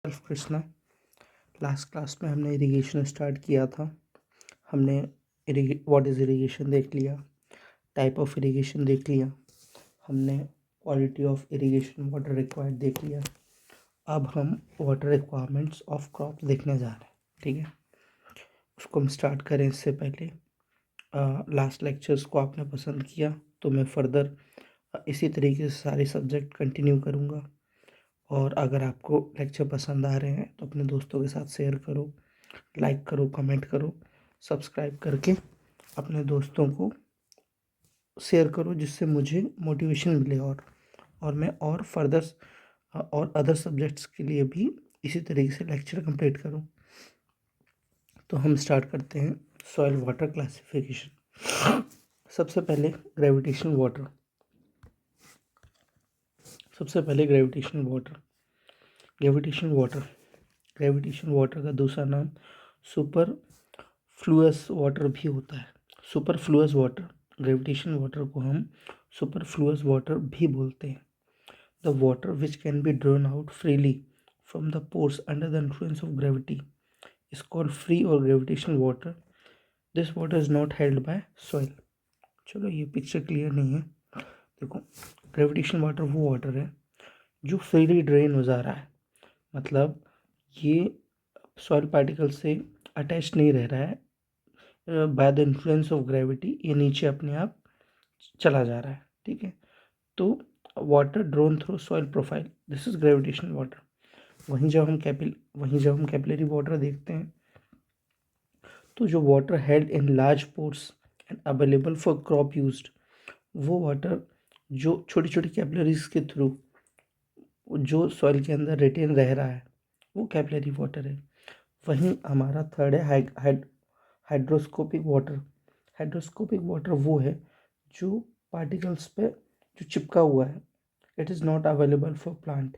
Self Krishna. Last class में हमने irrigation start किया था। हमने व्हाट इज़ इरिगेशन देख लिया, टाइप ऑफ इरिगेशन देख लिया, हमने quality of irrigation water required देख लिया। अब हम वाटर रिक्वायरमेंट्स ऑफ क्रॉप देखने जा रहे हैं। ठीक है, उसको हम स्टार्ट करें इससे पहले लास्ट लेक्चर्स को आपने पसंद किया तो मैं फर्दर इसी तरीके से सारे सब्जेक्ट कंटिन्यू करूँगा। और अगर आपको लेक्चर पसंद आ रहे हैं तो अपने दोस्तों के साथ शेयर करो, लाइक करो, कमेंट करो, सब्सक्राइब करके अपने दोस्तों को शेयर करो, जिससे मुझे मोटिवेशन मिले और मैं और फर्दर और अदर सब्जेक्ट्स के लिए भी इसी तरीके से लेक्चर कंप्लीट करूं। तो हम स्टार्ट करते हैं सॉइल वाटर क्लासिफिकेशन। सबसे पहले ग्रेविटेशनल वाटर। ग्रेविटेशनल वाटर का दूसरा नाम सुपर फ्लूअस वाटर भी होता है। Superfluous water, gravitational water को हम सुपर फ्लूअस वाटर भी बोलते हैं। The water which can be drawn out freely from the pores under the influence of gravity is called free और gravitational water. This water is not held by soil. चलो, ये picture clear नहीं है। देखो, gravitational water वो water है जो freely drain हो जा रहा है, मतलब ये सॉइल पार्टिकल से अटैच नहीं रह रहा है। By the influence of gravity ये नीचे अपने आप चला जा रहा है। ठीक है, तो water drone through soil profile, this is gravitational water. वहीं जब हम कैपिलरी वाटर देखते हैं तो जो water held in large pores and available for crop used, वो वाटर जो छोटी छोटी कैपिलरीज के थ्रू जो सॉइल के अंदर रिटेन रह रहा है वो कैपिलरी वाटर है। वहीं हमारा थर्ड है हाइड्रोस्कोपिक वाटर। हाइड्रोस्कोपिक वाटर वो है जो पार्टिकल्स पे जो चिपका हुआ है, it is not available for plant.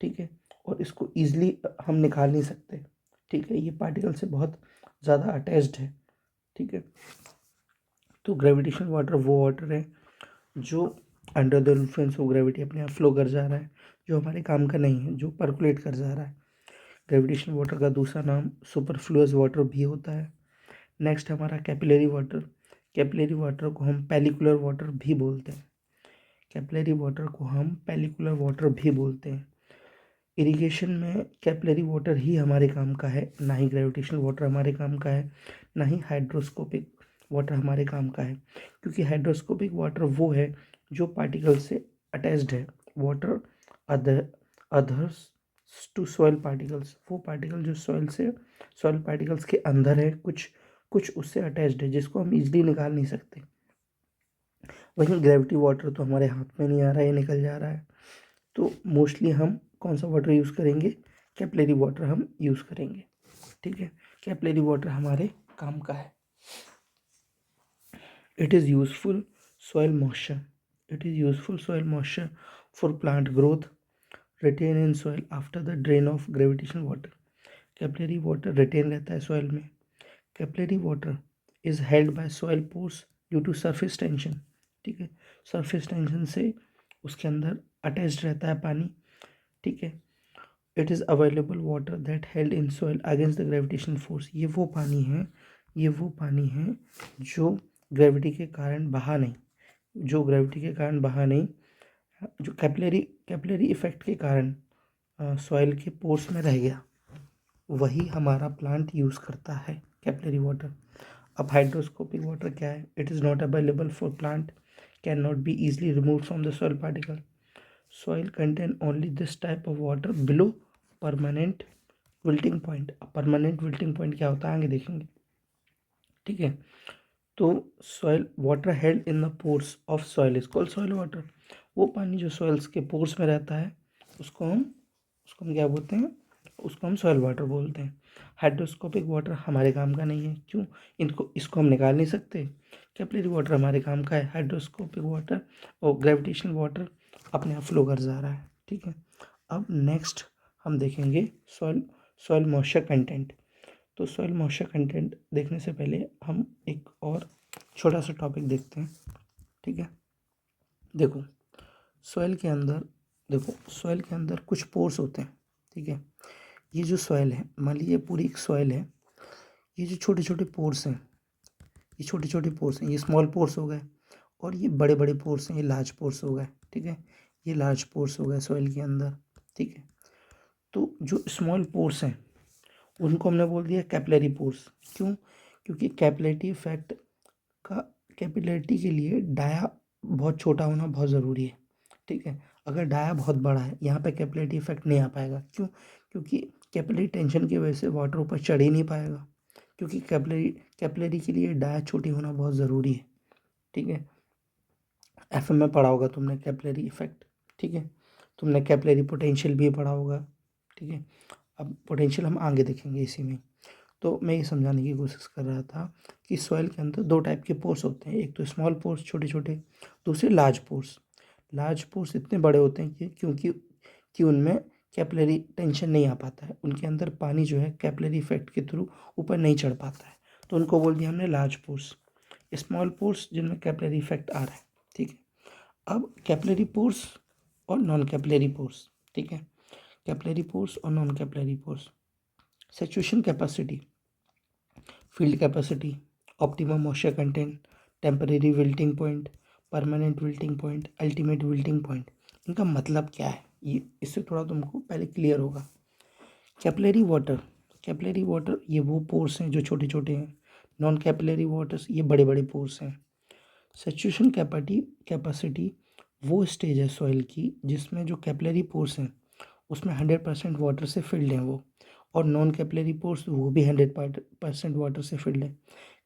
ठीक है, और इसको ईजिली हम निकाल नहीं सकते। ठीक है, ये पार्टिकल से बहुत ज़्यादा अटैच्ड है। ठीक है, तो ग्रेविटेशनल वाटर वो वाटर है जो under the influence of gravity अपने आप फ्लो कर जा रहा है, जो हमारे काम का नहीं है, जो पर्कुलेट कर जा रहा है। ग्रेविटेशनल वाटर का दूसरा नाम सुपरफ्लुअस वाटर भी होता है। नेक्स्ट हमारा कैपिलरी वाटर। कैपिलरी वाटर को हम पेलिकुलर वाटर भी बोलते हैं। इरिगेशन में कैपिलरी वाटर ही हमारे काम का है, ना ही ग्रेविटेशनल वाटर हमारे काम का है, ना ही हाइड्रोस्कोपिक वाटर हमारे काम का है। क्योंकि हाइड्रोस्कोपिक वाटर वो है जो पार्टिकल से अटैच्ड है। Water adheres to soil particles, वो पार्टिकल जो सॉइल पार्टिकल्स के अंदर है, कुछ उससे अटैच्ड है, जिसको हम इजीली निकाल नहीं सकते। वहीं ग्रेविटी वाटर तो हमारे हाथ में नहीं आ रहा है, निकल जा रहा है। तो मोस्टली हम कौन सा वाटर यूज़ करेंगे? कैपिलरी वाटर हम यूज़ करेंगे। ठीक है, कैपिलरी वाटर हमारे काम का है। It is useful soil moisture for plant growth retain in soil after the drain off gravitational water. Capillary water retain रहता है सॉइल में। Capillary water is held by soil pores due to surface tension. ठीक है, surface tension से उसके अंदर attached रहता है पानी। ठीक है, it is available water that held in soil against the gravitational force. ये वो पानी है जो ग्रेविटी के कारण बहा नहीं, जो कैपिलरी इफेक्ट के कारण सॉइल के पोर्स में रह गया, वही हमारा प्लांट यूज़ करता है, कैपिलरी वाटर। अब हाइड्रोस्कोपिक वाटर क्या है? It is not available for plant, can not be easily removed from the soil particle. Soil contain only this type of water below permanent wilting point. अब permanent wilting point क्या होता है आगे देखेंगे। ठीक है, तो soil water held in the pores of soil is called soil water. वो पानी जो सॉइल्स के पोर्स में रहता है उसको हम क्या बोलते हैं? उसको हम सॉइल वाटर बोलते हैं। हाइड्रोस्कोपिक वाटर हमारे काम का नहीं है। क्यों? इसको हम निकाल नहीं सकते। कैपिलरी वाटर हमारे काम का है। हाइड्रोस्कोपिक वाटर और ग्रेविटेशनल वाटर अपने आप फ्लो कर जा रहा है। ठीक है, अब नेक्स्ट हम देखेंगे सॉइल मॉइस्चर कंटेंट। तो सॉइल मॉइस्चर कंटेंट देखने से पहले हम एक और छोटा सा टॉपिक देखते हैं। ठीक है, देखो सॉइल के अंदर कुछ पोर्स होते हैं। ठीक है, ये जो सॉइल है, मान लीजिए पूरी एक सॉइल है, ये जो छोटे छोटे पोर्स हैं, ये छोटे छोटे पोर्स हैं, ये स्मॉल पोर्स हो गए, और ये बड़े बड़े पोर्स हैं, ये लार्ज पोर्स हो गए। ठीक है, ये लार्ज पोर्स हो गए सॉइल के अंदर। ठीक है, तो जो स्मॉल पोर्स हैं उनको हमने बोल दिया कैपिलरी पोर्स। क्यों? क्योंकि कैपिलरिटी इफेक्ट का, कैपिलरिटी के लिए डाया बहुत छोटा होना बहुत ज़रूरी है। ठीक है, अगर डाया बहुत बड़ा है यहाँ पे कैपिलरिटी इफेक्ट नहीं आ पाएगा। क्यों? क्योंकि कैपिलरी टेंशन की वजह से वाटर ऊपर चढ़ ही नहीं पाएगा, क्योंकि कैपिलरी के लिए डाया छोटी होना बहुत ज़रूरी है। ठीक है, एफएम में पढ़ा होगा तुमने कैपिलरी इफेक्ट। ठीक है, तुमने कैपिलरी पोटेंशियल भी पढ़ा होगा। ठीक है, अब पोटेंशियल हम आगे देखेंगे इसी में। तो मैं ये समझाने की कोशिश कर रहा था कि सॉइल के अंदर दो टाइप के पोर्स होते हैं, एक तो स्मॉल पोर्स छोटे छोटे, दूसरे लार्ज पोर्स। लार्ज पोर्स इतने बड़े होते हैं कि उनमें कैपिलरी टेंशन नहीं आ पाता है, उनके अंदर पानी जो है कैपिलरी इफेक्ट के थ्रू ऊपर नहीं चढ़ पाता है, तो उनको बोल दिया हमने लार्ज पोर्स। स्मॉल पोर्स जिनमें कैपिलरी इफेक्ट आ रहा है। ठीक है, अब कैपिलरी पोर्स और नॉन कैपिलरी पोर्स। ठीक है, कैपिलरी पोर्स और non capillary pores. Saturation capacity, field capacity, optimum moisture content, temporary wilting point, permanent wilting point, ultimate wilting point, इनका मतलब क्या है ये इससे थोड़ा तुमको पहले क्लियर होगा। कैपिलरी वाटर, कैपिलरी वाटर ये वो पोर्स हैं जो छोटे छोटे हैं। नॉन कैपिलरी वाटर्स ये बड़े बड़े पोर्स हैं। सैचुरेशन कैपेसिटी वो स्टेज है सॉइल की जिसमें जो कैपिलरी पोर्स हैं उसमें 100% वाटर से फिल्ड हैं वो, और नॉन कैपिलरी पोर्स वो भी 100% वाटर से फिल्ड है।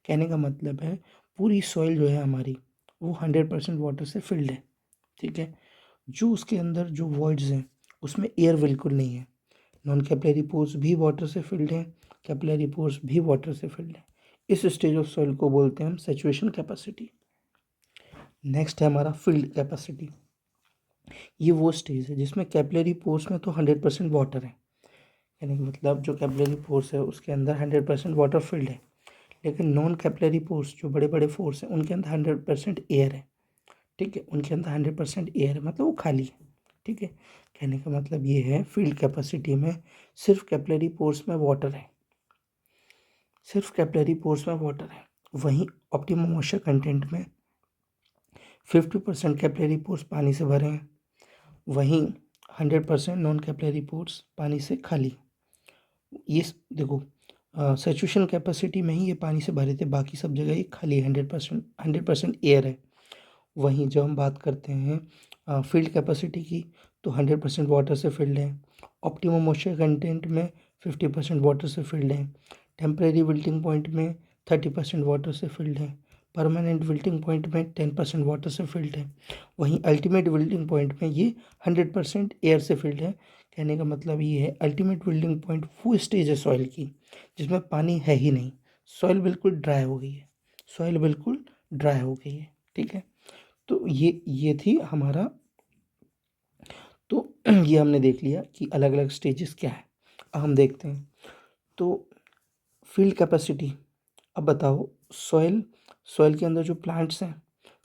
कहने का मतलब है पूरी सॉइल जो है हमारी वो 100% वाटर से फिल्ड है। ठीक है, जो उसके अंदर जो वॉइड्स हैं उसमें एयर बिल्कुल नहीं है। नॉन कैपिलरी पोर्स भी वाटर से फिल्ड हैं, कैपिलरी पोर्स भी वाटर से फिल्ड है। इस स्टेज ऑफ सॉइल को बोलते हैं हम सैचुरेशन कैपेसिटी। नेक्स्ट है हमारा फील्ड कैपेसिटी। ये वो स्टेज है जिसमें कैपिलरी पोर्स में तो 100% वाटर है, यानी कि मतलब जो कैपिलरी पोर्स है उसके अंदर 100% वाटर फिल्ड है। लेकिन नॉन कैपिलरी पोर्स जो बड़े बड़े पोर्स हैं उनके अंदर 100% एयर है। ठीक है, उनके अंदर 100% एयर है, मतलब वो खाली है। ठीक है, कहने का मतलब ये है फील्ड कैपेसिटी में सिर्फ कैपिलरी पोर्स में वाटर है, सिर्फ कैपिलरी पोर्स में वाटर है। वहीं ऑप्टिमम मॉइस्चर कंटेंट में 50% कैपिलरी पोर्स पानी से भरे हैं, वहीं 100% नॉन कैपिलरी पोर्स पानी से खाली। ये देखो, सैचुरेशन कैपेसिटी में ही ये पानी से भरे थे, बाकी सब जगह ये खाली 100% एयर है। वहीं जब हम बात करते हैं फील्ड कैपेसिटी की तो 100% वाटर से फिल्ड है। ऑप्टिमम मॉइस्चर कंटेंट में 50% वाटर से फिल्ड है। टेम्परेरी विल्टिंग पॉइंट में 30% वाटर से फिल्ड है। परमानेंट विल्टिंग पॉइंट में 10% वाटर से फिल्ड है। वहीं अल्टीमेट विल्टिंग पॉइंट में ये 100% एयर से फिल्ड है। कहने का मतलब ये है अल्टीमेट विल्टिंग पॉइंट वो स्टेज है सॉइल की जिसमें पानी है ही नहीं, सॉइल बिल्कुल ड्राई हो गई है, सॉइल बिल्कुल ड्राई हो गई है। ठीक है, तो ये थी हमारा, तो ये हमने देख लिया कि अलग अलग स्टेजेस क्या है। अब हम देखते हैं तो फील्ड कैपेसिटी। अब बताओ सॉइल सॉइल के अंदर जो प्लांट्स हैं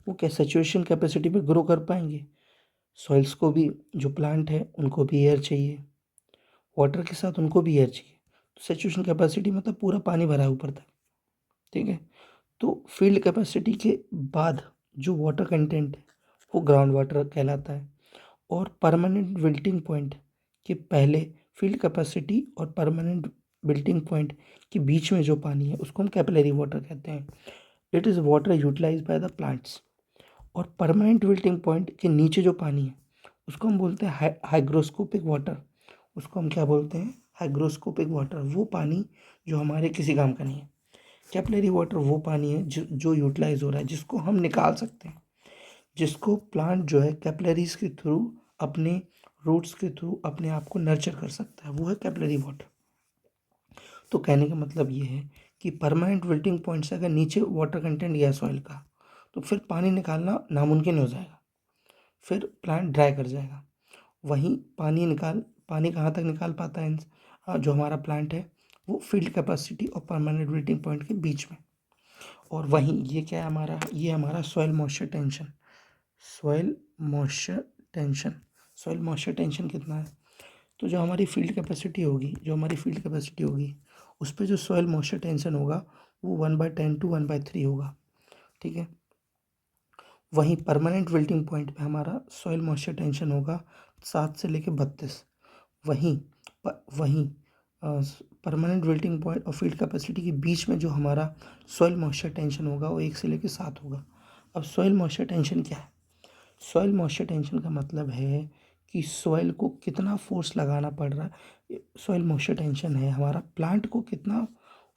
वो क्या सैचुरेशन कैपेसिटी पे ग्रो कर पाएंगे? सॉइल्स को भी, जो प्लांट है उनको भी एयर चाहिए, वाटर के साथ उनको भी एयर चाहिए। तो सैचुरेशन कैपेसिटी मतलब पूरा पानी भरा है ऊपर तक। ठीक है, तो फील्ड कैपेसिटी के बाद जो वाटर कंटेंट है वो ग्राउंड वाटर कहलाता है। और परमानेंट विल्टिंग पॉइंट के पहले फील्ड कैपेसिटी और परमानेंट विल्टिंग पॉइंट के बीच में जो पानी है उसको हम कैपिलरी वाटर कहते हैं। It is water utilize by the plants. और परमानेंट विल्टिंग पॉइंट के नीचे जो पानी है उसको हम बोलते हैं हाइग्रोस्कोपिक वाटर। उसको हम क्या बोलते हैं? Hygroscopic water. वो पानी जो हमारे किसी काम का नहीं है। कैपिलरी वाटर वो पानी है जो यूटिलाइज हो रहा है, जिसको हम निकाल सकते हैं, जिसको प्लांट जो है कैपिलरीज के थ्रू, अपने रूट्स के थ्रू अपने आप को नर्चर कर सकता है, वो है कैपिलरी वाटर। तो कहने का मतलब ये है कि परमानेंट विल्टिंग पॉइंट से अगर नीचे वाटर कंटेंट गया सॉइल का तो फिर पानी निकालना नामुमकिन हो जाएगा, फिर प्लांट ड्राई कर जाएगा। वहीं पानी कहाँ तक निकाल पाता है जो हमारा प्लांट है, वो फील्ड कैपेसिटी और परमानेंट विल्टिंग पॉइंट के बीच में। और वहीं ये क्या है हमारा, ये हमारा soil moisture tension. Soil moisture tension, soil moisture tension कितना है? तो जो हमारी फील्ड कैपेसिटी होगी उस पर जो सॉइल मॉइस्चर टेंशन होगा वो 1/10 to 1/3 होगा। ठीक है। वहीं परमानेंट विल्टिंग पॉइंट पे हमारा सॉइल मॉइस्चर टेंशन होगा 7 से लेके 32। वहीं वहीं परमानेंट विल्टिंग पॉइंट और फील्ड कैपेसिटी के बीच में जो हमारा सॉइल मॉइस्चर टेंशन होगा वो 1 से लेके 7 होगा। अब सॉइल मॉइस्चर टेंशन क्या है? सॉइल मॉइस्चर टेंशन का मतलब है कि सॉइल को कितना फोर्स लगाना पड़ रहा है। सॉइल मॉइस्चर टेंशन है हमारा प्लांट को कितना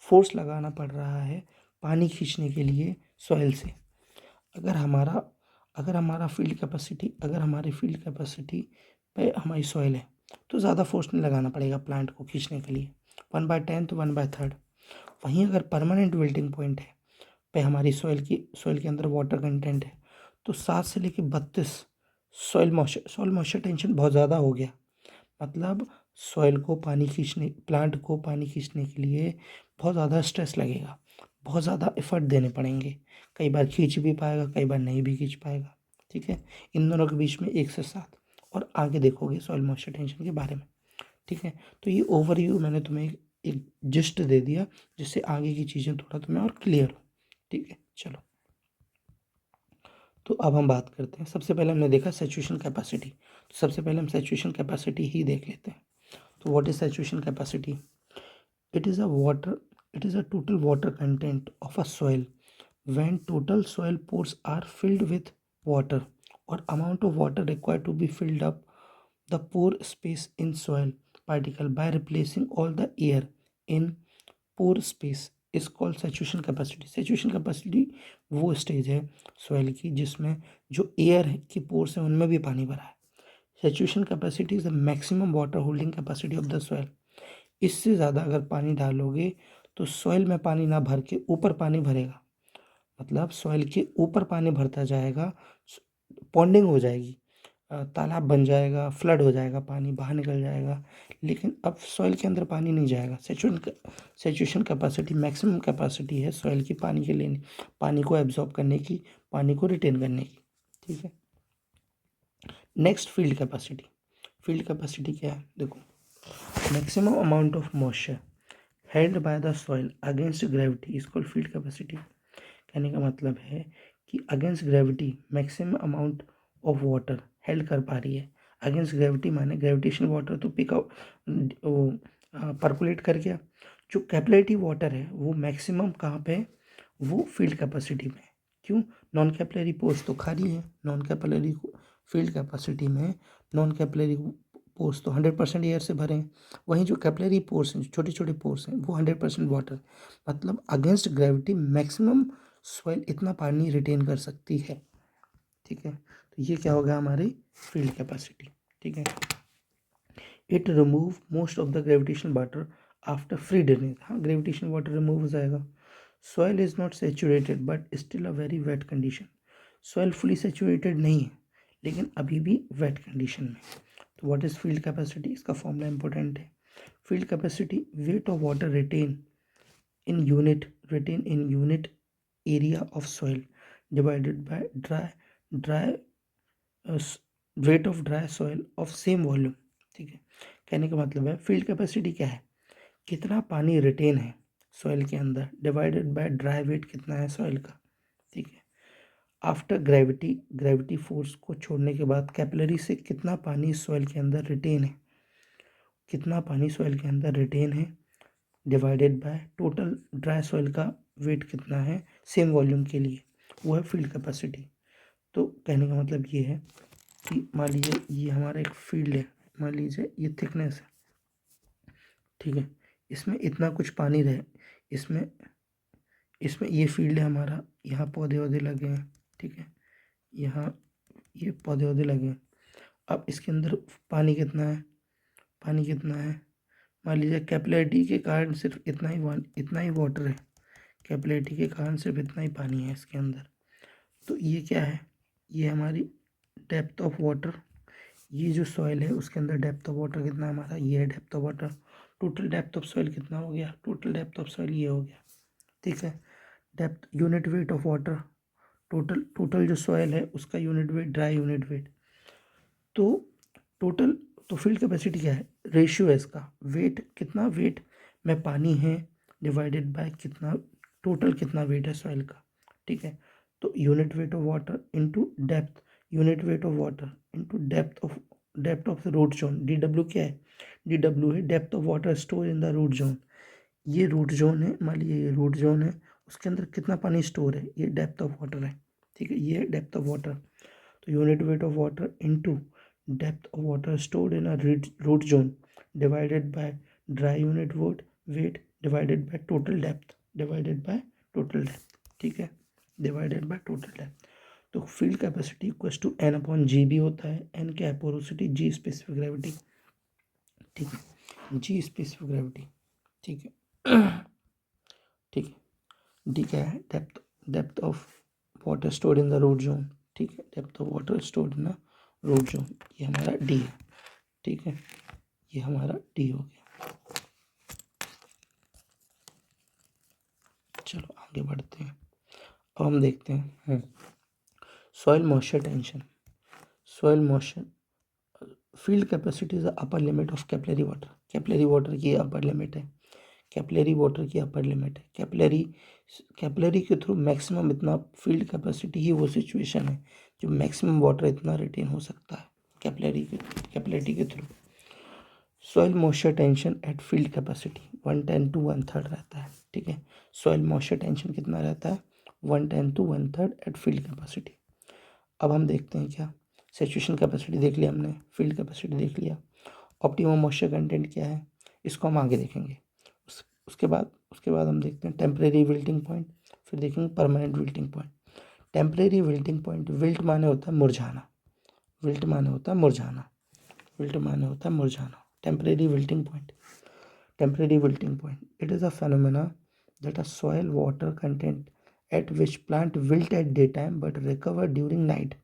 फोर्स लगाना पड़ रहा है पानी खींचने के लिए सॉइल से। अगर हमारा अगर हमारी फील्ड कैपेसिटी पे हमारी सॉइल है तो ज़्यादा फोर्स नहीं लगाना पड़ेगा प्लांट को खींचने के लिए, 1/10 to 1/3। वहीं अगर परमानेंट विल्टिंग पॉइंट है पे हमारी सॉइल के अंदर वाटर कंटेंट है तो 7 से लेके 32 सॉइल मॉइस्चर टेंशन बहुत ज़्यादा हो गया। मतलब प्लांट को पानी खींचने के लिए बहुत ज़्यादा स्ट्रेस लगेगा, बहुत ज़्यादा एफर्ट देने पड़ेंगे। कई बार खींच भी पाएगा, कई बार नहीं भी खींच पाएगा। ठीक है। इन दोनों के बीच में 1 से 7 और आगे देखोगे सॉइल मॉइस्चर टेंशन के बारे में। ठीक है। तो ये ओवरव्यू मैंने तुम्हें एक जिस्ट दे दिया जिससे आगे की चीज़ें थोड़ा तुम्हें और क्लियर हो। ठीक है। चलो, तो अब हम बात करते हैं। सबसे पहले हमने देखा सैचुरेशन कैपेसिटी, तो सबसे पहले हम सैचुरेशन कैपेसिटी ही देख लेते हैं। तो what is saturation capacity? It is a water it is a total water content of a soil when total soil pores are filled with water or amount of water required to be filled up the pore space in soil particle by replacing all the air in pore space is called saturation capacity। saturation capacity वो stage है soil की जिसमें जो air की pores है उनमें भी पानी भरा है। saturation capacity is the maximum water holding capacity of the soil. इससे ज़्यादा अगर पानी डालोगे तो सॉइल में पानी ना भर के ऊपर पानी भरेगा, मतलब सॉइल के ऊपर पानी भरता जाएगा, पॉन्डिंग हो जाएगी, तालाब बन जाएगा, फ्लड हो जाएगा, पानी बाहर निकल जाएगा। लेकिन अब सॉइल के अंदर पानी नहीं जाएगा। सेचुरेशन कैपेसिटी मैक्सिमम कैपेसिटी है सॉइल की पानी के लेने, पानी को एब्जॉर्ब करने की, पानी को रिटेन करने की। ठीक है। नेक्स्ट फील्ड कैपेसिटी क्या है? देखो, maximum amount of moisture held by the soil against gravity is called field capacity. कहने का मतलब है कि against gravity maximum amount of water held कर पा रही है। अगेंस्ट ग्रेविटी माने ग्रेविटेशनल वाटर तो पिक आउट परकुलेट कर गया। जो कैपिलरी वाटर है वो मैक्सिमम कहाँ पे है? वो फील्ड कैपेसिटी में। क्यों? नॉन कैपिलरी पोर्स तो खाली है। नॉन कैपिलरी फील्ड कैपेसिटी में नॉन कैपिलरी पोर्स तो 100% एयर से भरे हैं। वहीं जो कैपिलरी पोर्स हैं, छोटे छोटे पोर्स हैं, वो 100% वाटर। मतलब अगेंस्ट ग्रेविटी मैक्सिमम सॉइल इतना पानी रिटेन कर सकती है। ठीक है। तो ये क्या होगा? हमारी फील्ड कैपेसिटी। ठीक है। It remove most of the gravitational water after free drainage. हाँ, ग्रेविटेशनल वाटर रिमूव हो जाएगा। Soil is not saturated but still a very wait condition. Soil fully saturated नहीं है लेकिन अभी भी वेट कंडीशन में। तो व्हाट इज फील्ड कैपेसिटी? इसका फॉर्मूला इंपॉर्टेंट है। Field capacity wait of water in unit retain in unit area of soil divided by dry weight of dry soil of same volume। ठीक है। कहने का मतलब है फील्ड कैपेसिटी क्या है? कितना पानी रिटेन है सॉइल के अंदर डिवाइडेड बाय ड्राई वेट कितना है सॉइल का। ठीक है। आफ्टर ग्रेविटी फोर्स को छोड़ने के बाद कैपिलरी से कितना पानी सॉइल के अंदर रिटेन है, कितना पानी सॉइल के अंदर रिटेन है divided by total dry soil का वेट कितना है सेम वॉल्यूम के लिए, वो है फील्ड कैपेसिटी। तो कहने का मतलब ये है कि मान लीजिए ये हमारा एक फील्ड है, मान लीजिए ये थिकनेस है। ठीक है। इसमें इतना कुछ पानी रहे, इसमें इसमें ये फील्ड है हमारा, यहाँ पौधे वौधे लगे हैं। ठीक है। यहाँ ये पौधे वौधे लगे हैं। अब इसके अंदर पानी कितना है? पानी कितना है? मान लीजिए कैपिलरिटी के कारण सिर्फ इतना ही वाटर है, कैपिलरिटी के कारण सिर्फ इतना ही पानी है इसके अंदर। तो ये क्या है? ये हमारी डेप्थ ऑफ वाटर। ये जो सॉइल है उसके अंदर डेप्थ ऑफ वाटर कितना है हमारा? ये है depth of water. Total depth of soil कितना हो गया? टोटल डेप्थ ऑफ सॉइल ये हो गया। ठीक है। Depth unit weight of water, total जो सॉइल है उसका unit weight, dry unit wait. तो टोटल, तो फील्ड कैपेसिटी क्या है? रेशियो है इसका, वेट कितना, वेट में पानी है डिवाइडेड बाय कितना, टोटल कितना वेट है सॉइल का, ठीक है। तो unit weight of water into depth, unit weight of water into depth of the root zone, D W क्या है, डी डब्ल्यू है depth of water store in the root zone. ये रूट जोन है, मान लीजिए ये रूट जोन है, उसके अंदर कितना पानी स्टोर है, ये डेप्थ ऑफ वाटर है, ठीक है, ये डेप्थ ऑफ वाटर। तो unit weight of water into depth of water stored in a root zone divided by dry unit weight divided by total depth, divided by total depth, ठीक है, divided by total depth. तो field capacity equals to N upon G भी होता है, N क्या है, porosity, जी specific gravity, ठीक है, जी स्पेसिफिक ग्रेविटी, ठीक है, ठीक है। डी क्या है, depth of water stored in the root zone, ठीक है, depth of water stored in the root zone, ये हमारा डी है, ठीक है, ये हमारा डी हो गया। चलो आगे बढ़ते हैं। अब हम देखते हैं soil moisture tension, soil moisture, field capacity is the upper limit of capillary water, capillary water की अपर लिमिट है, कैपिलरी वाटर की अपर लिमिट है, कैपिलरी के थ्रू मैक्सिमम इतना फील्ड कैपेसिटी ही वो सिचुएशन है जो मैक्सिमम वाटर इतना रिटेन हो सकता है कैपिलरी के through. Soil moisture tension eight field capacity 110 to 1/3 रहता है, ठीक है, सॉइल मॉइस्चर टेंशन कितना रहता है, 110 to 1/3 एट फील्ड कैपेसिटी। अब हम देखते हैं क्या, सैचुरेशन कैपेसिटी देख लिया हमने, फील्ड कैपेसिटी देख लिया, ऑप्टिमम मॉइस्चर कंटेंट क्या है, इसको हम आगे देखेंगे। उसके बाद हम देखते हैं टेम्परेरी विल्टिंग पॉइंट, फिर देखेंगे permanent wilting point. Temporary wilting point, wilt माने होता है मुरझाना, विल्ट माने होता है मुरझाना, विल्ट माने होता है मुरझाना। Temporary wilting point, temporary wilting point, it is a phenomena that a soil water content at which plant wilt at daytime but recover during night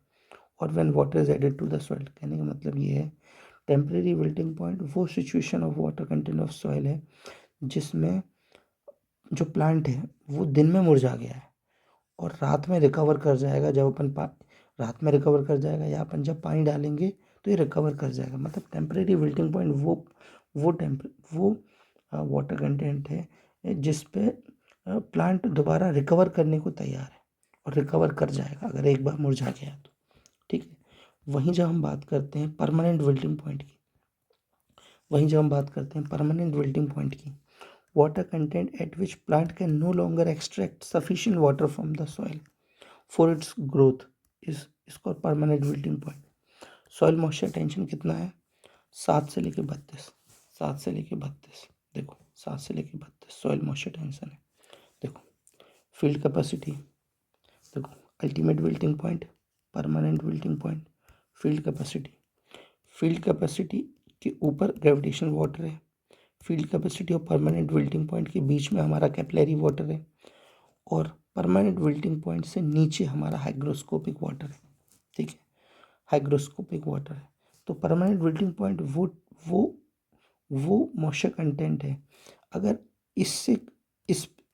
or when water is added to the soil। कहने का मतलब ये है temporary wilting point वो situation of water content of soil है जिसमें जो plant है वो दिन में मुरझा गया है और रात में रिकवर कर जाएगा, जब अपन रात में रिकवर कर जाएगा या अपन जब पानी डालेंगे तो ये रिकवर कर जाएगा। मतलब टेम्परेरी विल्टिंग पॉइंट वो वाटर कंटेंट है जिस पे प्लांट दोबारा रिकवर करने को तैयार है और रिकवर कर जाएगा अगर एक बार मुरझा गया तो, ठीक है। वहीं जब हम बात करते हैं परमानेंट विल्टिंग पॉइंट की, वहीं जब हम बात करते हैं परमानेंट विल्टिंग पॉइंट की, water content at which plant can no longer extract sufficient water from the soil for its growth is called permanent wilting point। soil moisture tension कितना है, 7 से लेके 32, 7 से लेके 32, देखो 7 से लेके 32 soil moisture tension है। देखो field capacity, देखो ultimate wilting point, permanent wilting point, field capacity के ऊपर ग्रेविटेशनल वाटर है, फील्ड कैपेसिटी और परमानेंट विल्टिंग पॉइंट के बीच में हमारा कैपिलरी वाटर है और परमानेंट विल्टिंग पॉइंट से नीचे हमारा हाइग्रोस्कोपिक वाटर है, ठीक है, हाइग्रोस्कोपिक वाटर है। तो परमानेंट विल्टिंग पॉइंट वो मॉइस्चर कंटेंट है, अगर इससे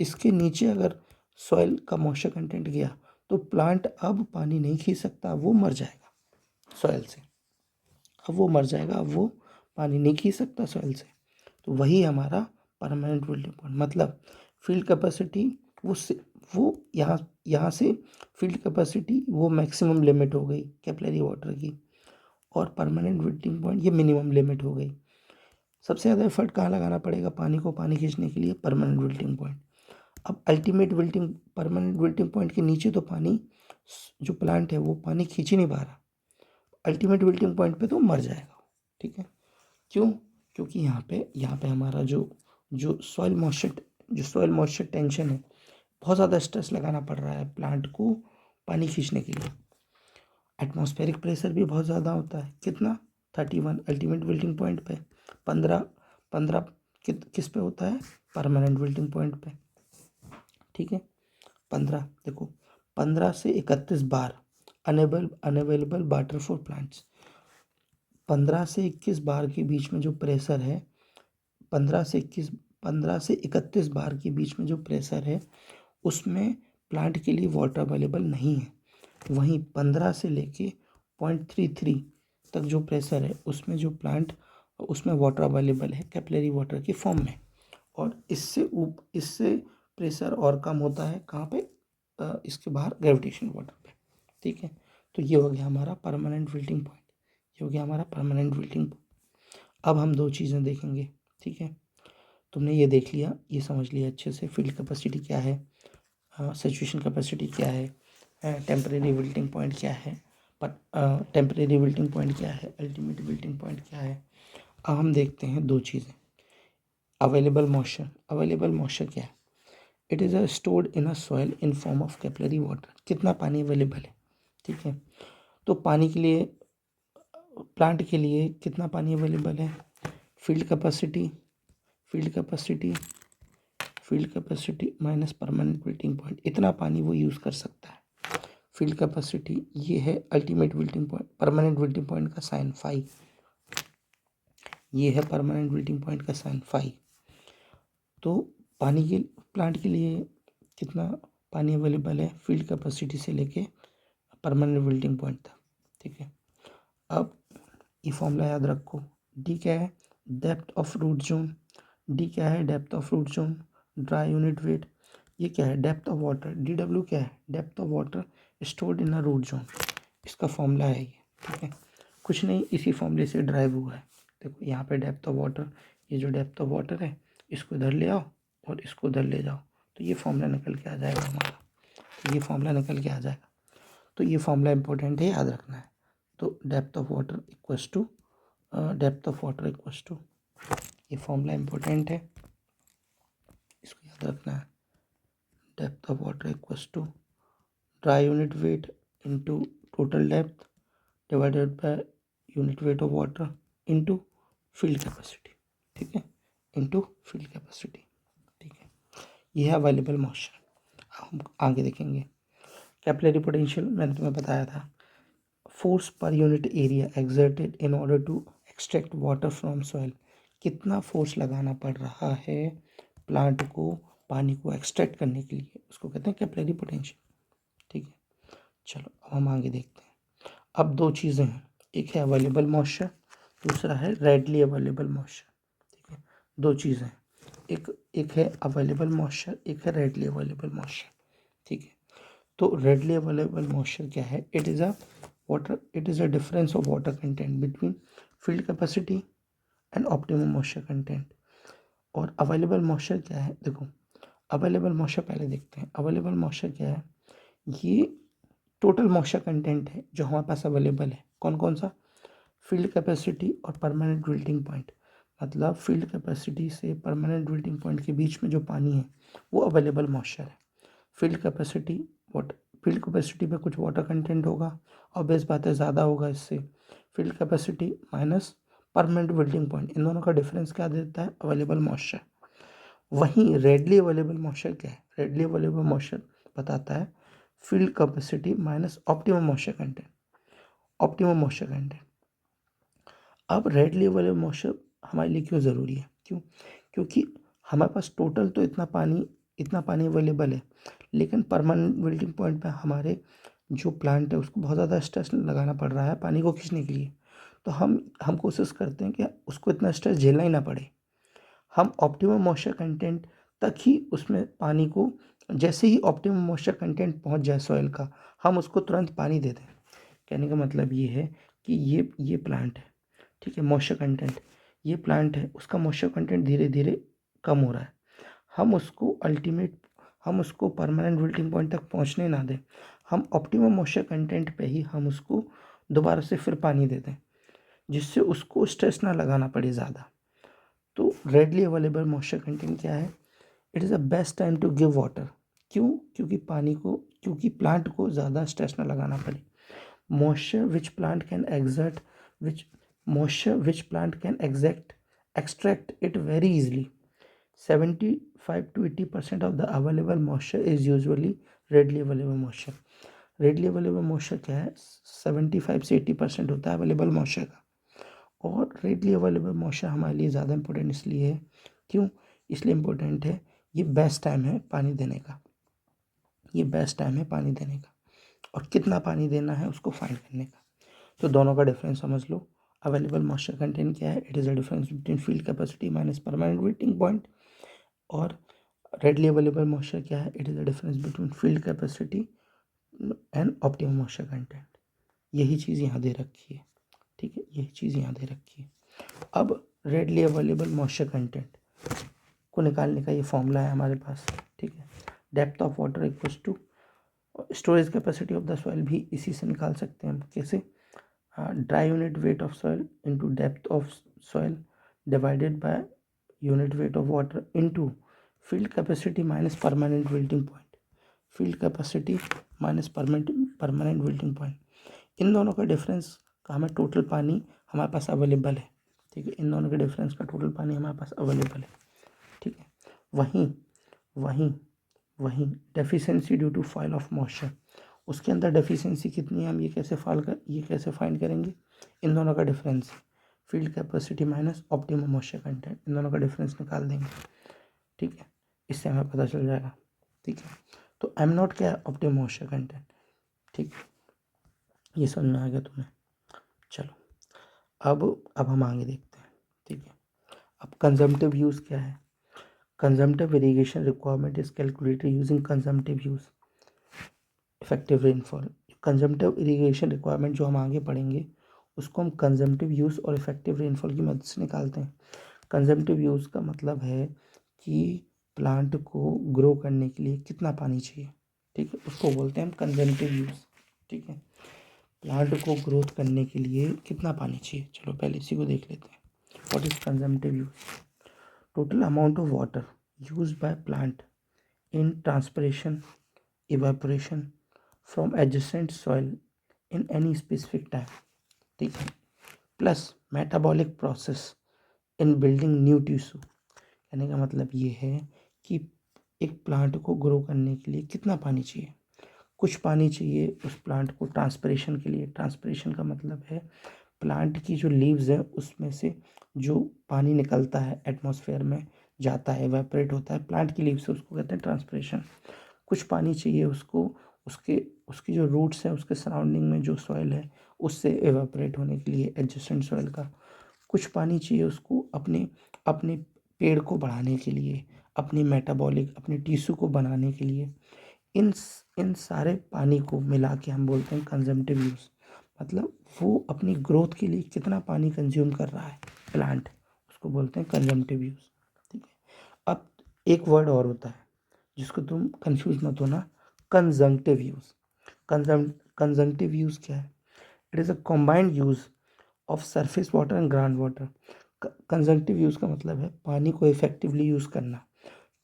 इसके नीचे अगर सॉइल का मॉइस्चर कंटेंट गया तो प्लांट अब पानी नहीं खींच सकता, वो मर जाएगा सॉइल से, अब वो मर जाएगा, अब वो पानी नहीं खींच सकता सॉइल से। तो वही हमारा परमानेंट विल्टिंग पॉइंट। मतलब फील्ड कैपेसिटी वो यहाँ से फील्ड कैपेसिटी वो मैक्सिमम लिमिट हो गई कैपिलरी वाटर की और परमानेंट विल्टिंग पॉइंट ये मिनिमम लिमिट हो गई। सबसे ज़्यादा एफर्ट कहाँ लगाना पड़ेगा पानी खींचने के लिए, परमानेंट विल्टिंग पॉइंट। अब ultimate wilting, permanent wilting point के नीचे तो पानी जो प्लांट है वो पानी खींच ही नहीं पा रहा, अल्टीमेट विल्टिंग पॉइंट पे तो मर जाएगा, ठीक है। क्यों, क्योंकि यहाँ पे हमारा जो सॉइल मॉइस्चर टेंशन है, बहुत ज़्यादा स्ट्रेस लगाना पड़ रहा है प्लांट को पानी खींचने के लिए। एटमॉस्फेरिक प्रेशर भी बहुत ज़्यादा होता है, कितना 31 अल्टीमेट विल्टिंग पॉइंट पे, 15 किस पे होता है, परमानेंट विल्टिंग पॉइंट पे, ठीक है। 15 देखो 15 से 31 बार अनअवेलेबल वाटर फॉर प्लांट्स, 15 से 21 बार के बीच में जो प्रेशर है, 15 से 31 बार के बीच में जो प्रेशर है उसमें प्लांट के लिए वाटर अवेलेबल नहीं है। वहीं 15 से लेके 0.33 तक जो प्रेशर है उसमें जो प्लांट उसमें वाटर अवेलेबल है कैपिलरी वाटर की फॉर्म में, और इससे प्रेशर और कम होता है कहाँ पे, इसके बाहर ग्रेविटेशन वाटर पे। ठीक है, तो ये हो गया हमारा परमानेंट विल्टिंग पॉइंट, ये हो गया हमारा परमानेंट विल्टिंग पॉइंट। अब हम दो चीज़ें देखेंगे। ठीक है, तुमने ये देख लिया, ये समझ लिया अच्छे से फील्ड कैपेसिटी क्या है, सैचुरेशन कैपेसिटी क्या है, टेम्परेरी विल्टिंग पॉइंट क्या है, टेम्परेरी विल्टिंग पॉइंट क्या है, अल्टीमेट विल्टिंग पॉइंट क्या है। अब हम देखते हैं दो चीज़ें। अवेलेबल मॉइस्चर, अवेलेबल मॉइस्चर क्या है? It is stored in a soil in form of capillary water. कितना पानी अवेलेबल है? ठीक है, तो पानी के लिए, प्लांट के लिए कितना पानी अवेलेबल है? Field capacity, field capacity, field capacity minus permanent wilting point, इतना पानी वो यूज़ कर सकता है। फील्ड कैपेसिटी ये है ultimate wilting point, permanent wilting point का साइन फाई, ये है परमानेंट विल्टिंग पॉइंट का साइन फाई। तो पानी के, प्लांट के लिए कितना पानी अवेलेबल है फील्ड कैपेसिटी से लेके परमानेंट विल्टिंग पॉइंट तक। ठीक है, अब ये फॉर्मूला याद रखो। डी क्या है? Depth of root zone. D क्या है? Depth of root zone. Dry unit weight, ये क्या है? Depth of water. D W क्या है? Depth of water stored in a root zone. इसका फॉर्मूला है ये। ठीक है, कुछ नहीं, इसी फॉर्मूले से ड्राइव हुआ है। देखो यहाँ पे डेप्थ ऑफ वाटर, ये जो डेप्थ ऑफ वाटर है इसको इधर ले आओ और इसको उधर ले जाओ, तो ये फॉर्मूला निकल के आ जाएगा हमारा, तो ये फॉर्मूला निकल के आ जाएगा। तो ये फॉर्मूला इंपॉर्टेंट है, याद रखना है। तो depth of water equals to, depth of water equals to, ये फॉर्मूला इंपॉर्टेंट है, इसको याद रखना है। Depth of water equals to dry unit weight into total depth divided by unit weight of water into field capacity. ठीक है, into field capacity. ठीक है, ये है अवेलेबल मॉइस्चर। हम आगे देखेंगे। कैपिलरी पोटेंशियल मैंने तुम्हें बताया था, force per unit area exerted in order to extract water from soil. कितना फोर्स लगाना पड़ रहा है प्लांट को पानी को एक्सट्रैक्ट करने के लिए, उसको कहते हैं कैपिलरी पोटेंशियल। ठीक है, चलो अब हम आगे देखते हैं। अब दो चीज़ें हैं, एक है अवेलेबल मॉइस्चर, दूसरा है रेडली अवेलेबल मॉइस्चर। ठीक है, दो चीज़ें हैं, एक है अवेलेबल मॉइस्चर, एक है रेडली अवेलेबल मॉइस्चर। ठीक है, तो रेडली अवेलेबल मॉइस्चर क्या है? It is a difference of water content between field capacity and optimum moisture content. और अवेलेबल मॉइस्चर क्या है? देखो, अवेलेबल मॉइस्चर पहले देखते हैं। अवेलेबल मॉइस्चर क्या है? ये टोटल मॉइस्चर कंटेंट है जो हमारे पास अवेलेबल है। कौन कौन सा? फील्ड कैपेसिटी और परमानेंट विल्टिंग पॉइंट। मतलब फील्ड कैपेसिटी से परमानेंट विल्टिंग पॉइंट के बीच में जो पानी है वो अवेलेबल मॉइस्चर है। Field capacity, water, field capacity में कुछ वाटर कंटेंट होगा, ऑब्वियस बात है ज़्यादा होगा इससे। Field capacity minus permanent wilting point, इन दोनों का डिफरेंस क्या देता है? Available moisture. वहीं रेडली अवेलेबल मॉइस्चर क्या है? रेडली अवेलेबल मॉइस्चर बताता है field capacity minus optimum moisture content, optimum moisture content. अब रेडली अवेलेबल मॉइस्चर हमारे लिए क्यों ज़रूरी है? क्यों? क्योंकि हमारे पास टोटल तो इतना पानी अवेलेबल है, लेकिन परमानेंट विल्टिंग पॉइंट पे हमारे जो प्लांट है उसको बहुत ज़्यादा स्ट्रेस लगाना पड़ रहा है पानी को खींचने के लिए। तो हम कोशिश करते हैं कि उसको इतना स्ट्रेस झेलना ही ना पड़े। हम ऑप्टिमम मॉइस्चर कंटेंट तक ही उसमें पानी को, जैसे ही ऑप्टिमम मॉइस्चर कंटेंट पहुंच जाए सॉइल का, हम उसको तुरंत पानी दे दें। कहने का मतलब ये है कि ये प्लांट है, ठीक है, मॉइस्चर कंटेंट, ये प्लांट है, उसका मॉइस्चर कंटेंट धीरे धीरे कम हो रहा है। हम उसको परमानेंट विल्टिंग पॉइंट तक पहुंचने ना दें, हम ऑप्टिमम मॉइस्चर कंटेंट पे ही हम उसको दोबारा से फिर पानी दे दें, जिससे उसको स्ट्रेस ना लगाना पड़े ज़्यादा। तो रेडली अवेलेबल मॉइस्चर कंटेंट क्या है? It is the best time to give water. क्यों? क्योंकि प्लांट को ज़्यादा स्ट्रेस ना लगाना पड़े। moisture which plant can exert which moisture which plant can extract it very easily. 75 to 80% of the available moisture is usually readily available moisture. readily available moisture क्या है? 75 से 80% होता है अवेलेबल moisture का। और readily available moisture हमारे लिए ज़्यादा इंपॉर्टेंट इसलिए है, क्यों इसलिए इम्पोर्टेंट है? ये बेस्ट टाइम है पानी देने का, ये बेस्ट टाइम है पानी देने का, और कितना पानी देना है उसको फाइंड करने का। तो दोनों का डिफरेंस समझ लो। अवेलेबल मॉइस्चर कंटेंट क्या है? It is a difference between field capacity minus permanent melting point. और रेडली अवेलेबल मॉइस्चर क्या है? It is a difference between field capacity and optimum moisture content. यही चीज़ यहाँ दे रखी है, ठीक है, यही चीज़ यहाँ दे रखी है। अब रेडली अवेलेबल मॉइस्चर कंटेंट को निकालने का ये फॉर्मूला है हमारे पास, ठीक है। Depth of water equals to storage capacity of the soil, भी इसी से निकाल सकते हैं हम। कैसे? Dry unit weight of soil into depth of soil divided by unit weight of water into field capacity minus permanent wilting point. Field capacity minus permanent wilting point, इन दोनों का डिफरेंस का हमें टोटल पानी हमारे पास अवेलेबल है, ठीक है। इन दोनों के डिफरेंस का टोटल पानी हमारे पास अवेलेबल है, ठीक है। वहीं वहीं वहीं deficiency due to fall of moisture, उसके अंदर डेफिशिएंसी कितनी है, हम ये कैसे फाइंड करेंगे? इन दोनों का difference, field capacity minus optimum moisture content, इन दोनों का डिफरेंस निकाल देंगे, ठीक है। इससे हमें पता चल जाएगा, ठीक है। तो एम नॉट क्या है? ऑप्टिमम मॉइस्चर कंटेंट, ठीक है। ये समझ में आ गया तुम्हें? चलो अब हम आगे देखते हैं, ठीक है। अब कंजम्पटिव यूज़ क्या है? Consumptive irrigation requirement is calculated using consumptive use effective rainfall. Consumptive irrigation requirement जो हम आगे पढ़ेंगे उसको हम कंजम्पटिव यूज़ और इफेक्टिव रेनफॉल की मदद से निकालते हैं। कंजम्पटिव यूज़ का मतलब है कि प्लांट को ग्रो करने के लिए कितना पानी चाहिए, ठीक है, उसको बोलते हैं हम कंजम्पटिव यूज़, ठीक है। प्लांट को ग्रोथ करने के लिए कितना पानी चाहिए, चलो पहले इसी को देख लेते हैं। What is consumptive use? Total amount of water used by plant in transpiration evaporation from adjacent soil in any specific time, ठीक है, plus metabolic process in building new tissue. कहने का मतलब ये है कि एक प्लांट को ग्रो करने के लिए कितना पानी चाहिए। कुछ पानी चाहिए उस प्लांट को ट्रांसपिरेशन के लिए। ट्रांसपिरेशन का मतलब है प्लांट की जो लीव्स है उसमें से जो पानी निकलता है एटमॉस्फेयर में जाता है, एवेपोरेट होता है प्लांट की लीव से, उसको कहते हैं ट्रांसपिरेशन। कुछ पानी चाहिए उसको उसके उसकी जो रूट्स हैं उसके सराउंडिंग में जो सॉइल है उससे एवेपोरेट होने के लिए, एडजेसेंट सॉइल का। कुछ पानी चाहिए उसको अपने अपने पेड़ को बढ़ाने के लिए, अपनी मेटाबॉलिक अपने टिश्यू को बनाने के लिए। इन इन सारे पानी को मिला के हम बोलते हैं कंजम्पटिव यूज़। मतलब वो अपनी ग्रोथ के लिए कितना पानी कंज्यूम कर रहा है प्लांट, उसको बोलते हैं कंजम्पटिव यूज़, ठीक है। अब एक वर्ड और होता है जिसको तुम कंफ्यूज मत होना, कंजंक्टिव यूज़। कंजंक्टिव यूज़ क्या है? It is a combined use of surface water and ground water. Conjunctive use का मतलब है पानी को इफेक्टिवली यूज़ करना,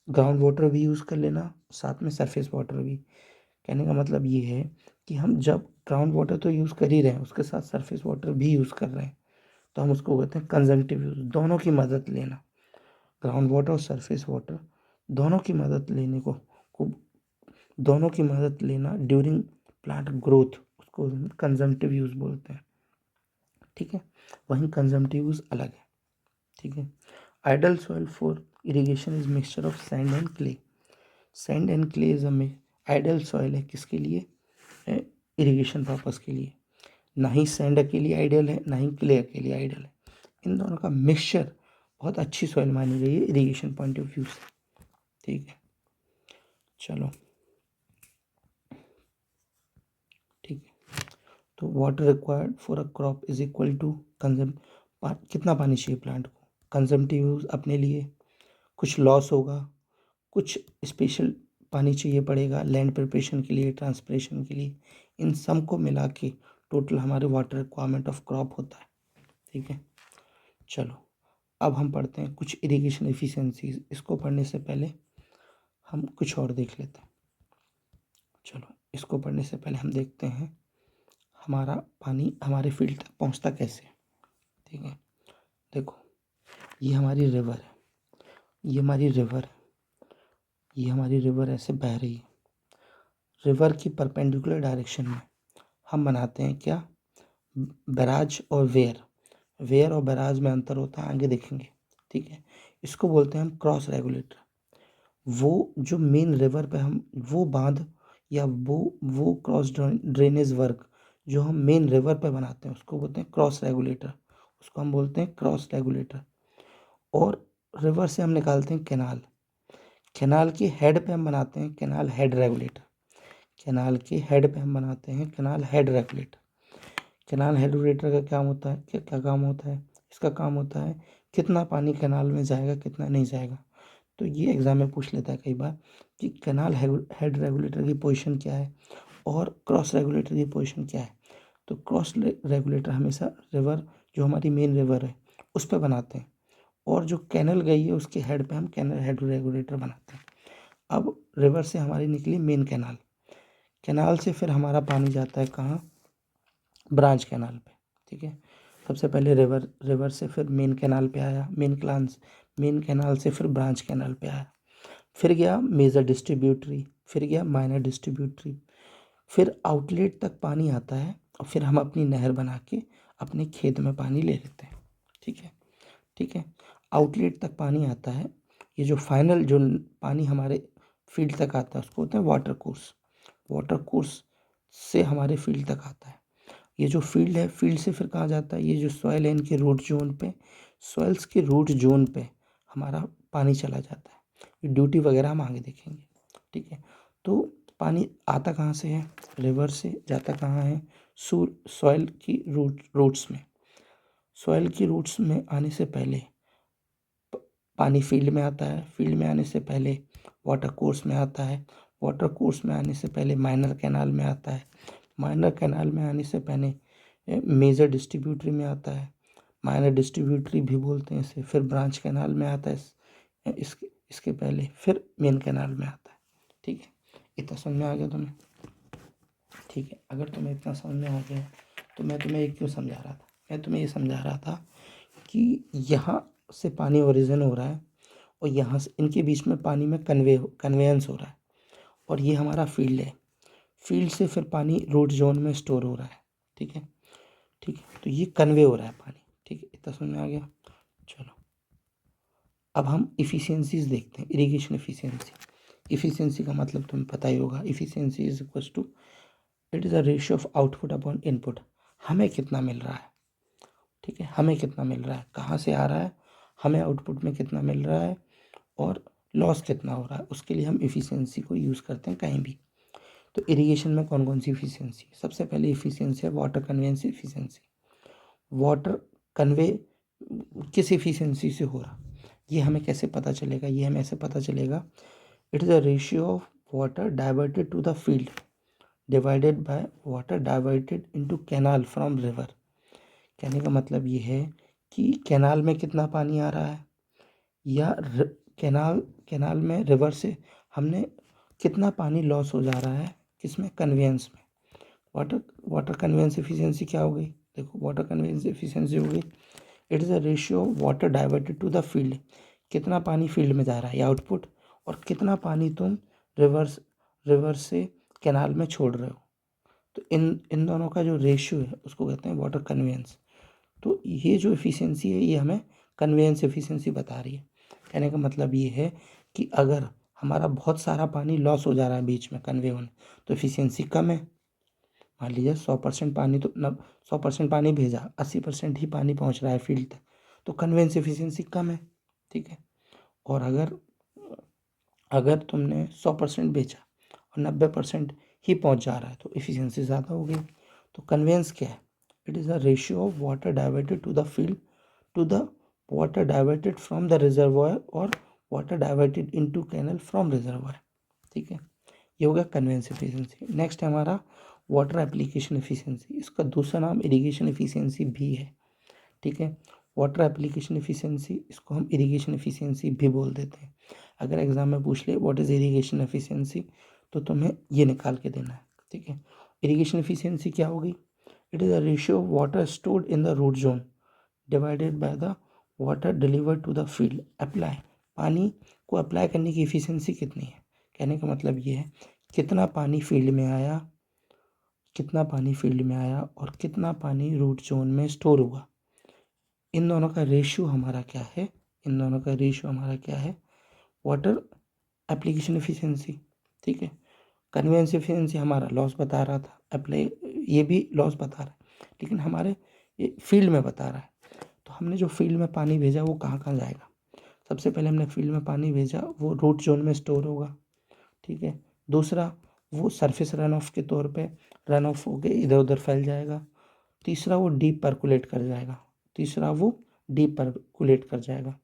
ग्राउंड वाटर भी यूज़ कर लेना, साथ में सरफेस वाटर भी। कहने का मतलब ये है कि हम जब ग्राउंड वाटर तो यूज़ कर ही रहे हैं उसके साथ सरफेस वाटर भी यूज़ कर रहे हैं, तो हम उसको कहते हैं कंजंक्टिव यूज़। दोनों की मदद लेना, ग्राउंड वाटर और सरफेस वाटर दोनों की मदद लेने को दोनों की मदद लेना ड्यूरिंग प्लांट ग्रोथ, उसको कंजम्पटिव यूज़ बोलते हैं, ठीक है। वहीं कंजम्पटिव यूज़ अलग है, ठीक है। Ideal soil for irrigation is mixture of sand and clay. Sand and clay is a ideal soil है किसके लिए? इरिगेशन पर्पस के लिए। ना ही सैंड अकेली आइडल है ना ही क्ले अकेली आइडल है, इन दोनों का मिक्सचर बहुत अच्छी सॉइल मानी गई है इरिगेशन पॉइंट ऑफ व्यू से, ठीक है। चलो ठीक है, तो water required for a crop is equal to consum कितना पानी चाहिए प्लांट को, कंजम्पटिव यूज़ अपने लिए, कुछ लॉस होगा, कुछ स्पेशल पानी चाहिए पड़ेगा लैंड प्रिपरेशन के लिए, ट्रांसपिरेशन के लिए, इन सब को मिला के टोटल हमारे वाटर रिक्वायरमेंट ऑफ क्रॉप होता है, ठीक है। चलो अब हम पढ़ते हैं कुछ इरिगेशन एफिशिएंसीज। इसको पढ़ने से पहले हम कुछ और देख लेते हैं। चलो इसको पढ़ने से पहले हम देखते हैं हमारा पानी हमारे फील्ड तक पहुंचता कैसे है, ठीक है। देखो ये हमारी रिवर है, ये हमारी रिवर है, ये हमारी रिवर ऐसे बह रही है। रिवर की परपेंडिकुलर डायरेक्शन में हम बनाते हैं क्या, बैराज और वेयर और बैराज में अंतर होता है, आगे देखेंगे, ठीक है। इसको बोलते हैं हम क्रॉस रेगुलेटर। वो जो मेन रिवर पे हम वो बांध या वो क्रॉस ड्रेनेज वर्क जो हम मेन रिवर पे बनाते हैं उसको बोलते हैं क्रॉस रेगुलेटर, उसको हम बोलते हैं क्रॉस रेगुलेटर। और रिवर से हम निकालते हैं कैनाल। कैनाल की हेड पे हम बनाते हैं कैनाल हेड रेगुलेटर। कैनाल की हेड पे हम बनाते हैं canal head regulator. Canal head regulator का क्या होता है, क्या काम होता है? इसका काम होता है कितना पानी कैनाल में जाएगा, कितना नहीं जाएगा। तो ये एग्जाम में पूछ लेता है कई बार कि कैनाल हेड रेगुलेटर की पोजीशन क्या है और क्रॉस रेगुलेटर की पोजीशन क्या है। तो क्रॉस रेगुलेटर हमेशा रिवर, जो हमारी मेन रिवर है, उस पर बनाते हैं, और जो कैनल गई है उसके हेड पे हम कैनल हेड रेगुलेटर बनाते हैं। अब रिवर से हमारी निकली मेन कैनाल, कैनाल से फिर हमारा पानी जाता है कहाँ? ब्रांच कैनाल पे। ठीक है, सबसे पहले रिवर से फिर मेन कैनाल पे आया, मेन कैनाल से फिर ब्रांच कैनाल पे आया, फिर गया मेजर डिस्ट्रीब्यूटरी, फिर गया माइनर डिस्ट्रीब्यूटरी, फिर आउटलेट तक पानी आता है, और फिर हम अपनी नहर बना के अपने खेत में पानी ले लेते हैं। ठीक है, ठीक है, आउटलेट तक पानी आता है। ये जो फाइनल जो पानी हमारे फील्ड तक आता है उसको बोलते हैं वाटर कोर्स। वाटर कोर्स से हमारे फील्ड तक आता है। ये जो फील्ड है, फील्ड से फिर कहाँ जाता है? ये जो सॉइल है इनके रूट जोन पे, सॉइल्स के रूट जोन पे हमारा पानी चला जाता है। ये ड्यूटी वगैरह हम आगे देखेंगे। ठीक है, तो पानी आता कहाँ से है? रिवर से। जाता कहाँ है? सॉइल की रूट्स में। सॉइल की रूट्स में आने से पहले पानी फील्ड में आता है, फील्ड में आने से पहले वाटर कोर्स में आता है, वाटर कोर्स में आने से पहले माइनर कैनाल में आता है, माइनर कैनाल में आने से पहले मेजर डिस्ट्रीब्यूटरी में आता है, माइनर डिस्ट्रीब्यूटरी भी बोलते हैं इसे, फिर ब्रांच कैनाल में आता है, इसके पहले फिर मेन कैनाल में आता है। ठीक है, इतना समझ में आ गया तुम्हें? ठीक है, अगर तुम्हें इतना समझ में आ गया तो मैं तुम्हें ये क्यों समझा रहा था? मैं तुम्हें ये समझा रहा था कि यहाँ से पानी ओरिजिन हो रहा है, और यहाँ से इनके बीच में पानी में कन्वेयंस हो रहा है, और ये हमारा फील्ड है। फील्ड से फिर पानी रूट जोन में स्टोर हो रहा है। ठीक है, ठीक है, तो ये कन्वे हो रहा है पानी। ठीक है, इतना समझ में आ गया? चलो, अब हम इफ़िशियंसीज देखते हैं। Irrigation efficiency. इफ़िशियंसी का मतलब तुम्हें पता ही होगा। Efficiency is equal to, it is a ratio of output upon input. हमें कितना मिल रहा है? ठीक है, हमें कितना मिल रहा है, कहाँ से आ रहा है, हमें आउटपुट में कितना मिल रहा है, और लॉस कितना हो रहा है, उसके लिए हम इफ़िशियंसी को यूज़ करते हैं कहीं भी। तो इरिगेशन में कौन कौन सी इफ़िशियंसी? सबसे पहले इफ़िशियंसी है water conveyance efficiency. Water conveyance efficiency से हो रहा, ये हमें कैसे पता चलेगा? ये हमें ऐसे पता चलेगा, it is a ratio of water diverted to the field divided by water diverted into canal from river. कहने का मतलब ये है कि कैनाल में कितना पानी आ रहा है, या कैनाल कैनाल में रिवर से हमने कितना पानी लॉस हो जा रहा है, किसमें? कन्वेंस में। वाटर वाटर कन्वेंस एफिशिएंसी क्या हो गई? देखो, वाटर कन्वेंस एफिशिएंसी हो गई, it is a ratio of water diverted to the field. कितना पानी फील्ड में जा रहा है, ये आउटपुट, और कितना पानी तुम रिवर से कैनाल में छोड़ रहे हो। तो इन इन दोनों का जो रेशियो है उसको कहते हैं वाटर कन्वेंस। तो ये जो एफिशिएंसी है ये हमें कन्वेंस एफिशिएंसी बता रही है। कहने का मतलब ये है कि अगर हमारा बहुत सारा पानी लॉस हो जा रहा है बीच में कन्वे होने, तो एफिशिएंसी कम है। मान लीजिए 100% पानी, तो 100% पानी भेजा, 80% ही पानी पहुंच रहा है फील्ड तक, तो कन्वेंस एफिशिएंसी कम है। ठीक है, और अगर अगर तुमने 100% बेचा और 90% ही पहुंच जा रहा है, तो एफिशिएंसी ज़्यादा हो गई। तो कन्वेंस क्या है? It is a ratio of water diverted to the field to the water diverted from the reservoir, और water diverted into canal from reservoir. ठीक है, ये हो गया कन्वेंस एफिशिएंसी। नेक्स्ट है हमारा वाटर एप्लीकेशन एफिशिएंसी। इसका दूसरा नाम इरिगेशन एफिशिएंसी भी है। ठीक है, वाटर एप्लीकेशन एफिशिएंसी, इसको हम इरिगेशन एफिशिएंसी भी बोल देते हैं। अगर एग्जाम में पूछ ले व्हाट इज इरिगेशन एफिशिएंसी, तो तुम्हें ये निकाल के देना है। ठीक है, इरिगेशन एफिशिएंसी क्या होगी? It is a ratio of water stored in the root zone divided by the water delivered to the field apply. पानी को अप्लाई करने की एफिशिएंसी कितनी है? कहने का मतलब ये है कितना पानी फील्ड में आया, कितना पानी फील्ड में आया, और कितना पानी रूट जोन में स्टोर हुआ। इन दोनों का रेशियो हमारा क्या है? इन दोनों का रेशियो हमारा क्या है? Water application efficiency. ठीक है, कन्वेंस एफिशिएंसी हमारा लॉस बता रहा था, अप्लाई ये भी लॉस बता रहा है, लेकिन हमारे ये फील्ड में बता रहा है। हमने जो फील्ड में पानी भेजा वो कहाँ कहाँ जाएगा? सबसे पहले हमने फील्ड में पानी भेजा, वो रूट जोन में स्टोर होगा, ठीक है। दूसरा, वो सरफेस रन ऑफ के तौर पे रन ऑफ होके इधर उधर फैल जाएगा। तीसरा, वो डीप परकुलेट कर जाएगा।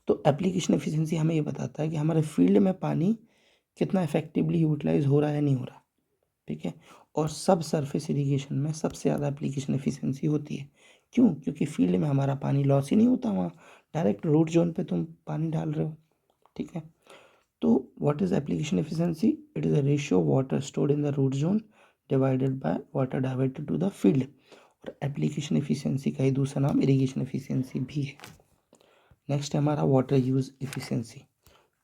तो एप्लीकेशन एफिशिएंसी हमें ये बताता है कि हमारे फील्ड में पानी कितना इफेक्टिवली यूटिलाइज हो रहा है या नहीं हो रहा, ठीक है। और सब सरफेस इरिगेशन में सबसे ज़्यादा एप्लीकेशन एफिशिएंसी होती है। क्यों? क्योंकि फील्ड में हमारा पानी लॉस ही नहीं होता, वहाँ डायरेक्ट रूट जोन पे तुम पानी डाल रहे हो, ठीक है। तो what is application efficiency? It is a ratio of water stored in the root zone divided by water diverted to the field. और एप्लीकेशन एफिशिएंसी का ही दूसरा नाम इरिगेशन एफिशिएंसी भी है। नेक्स्ट है हमारा water use efficiency.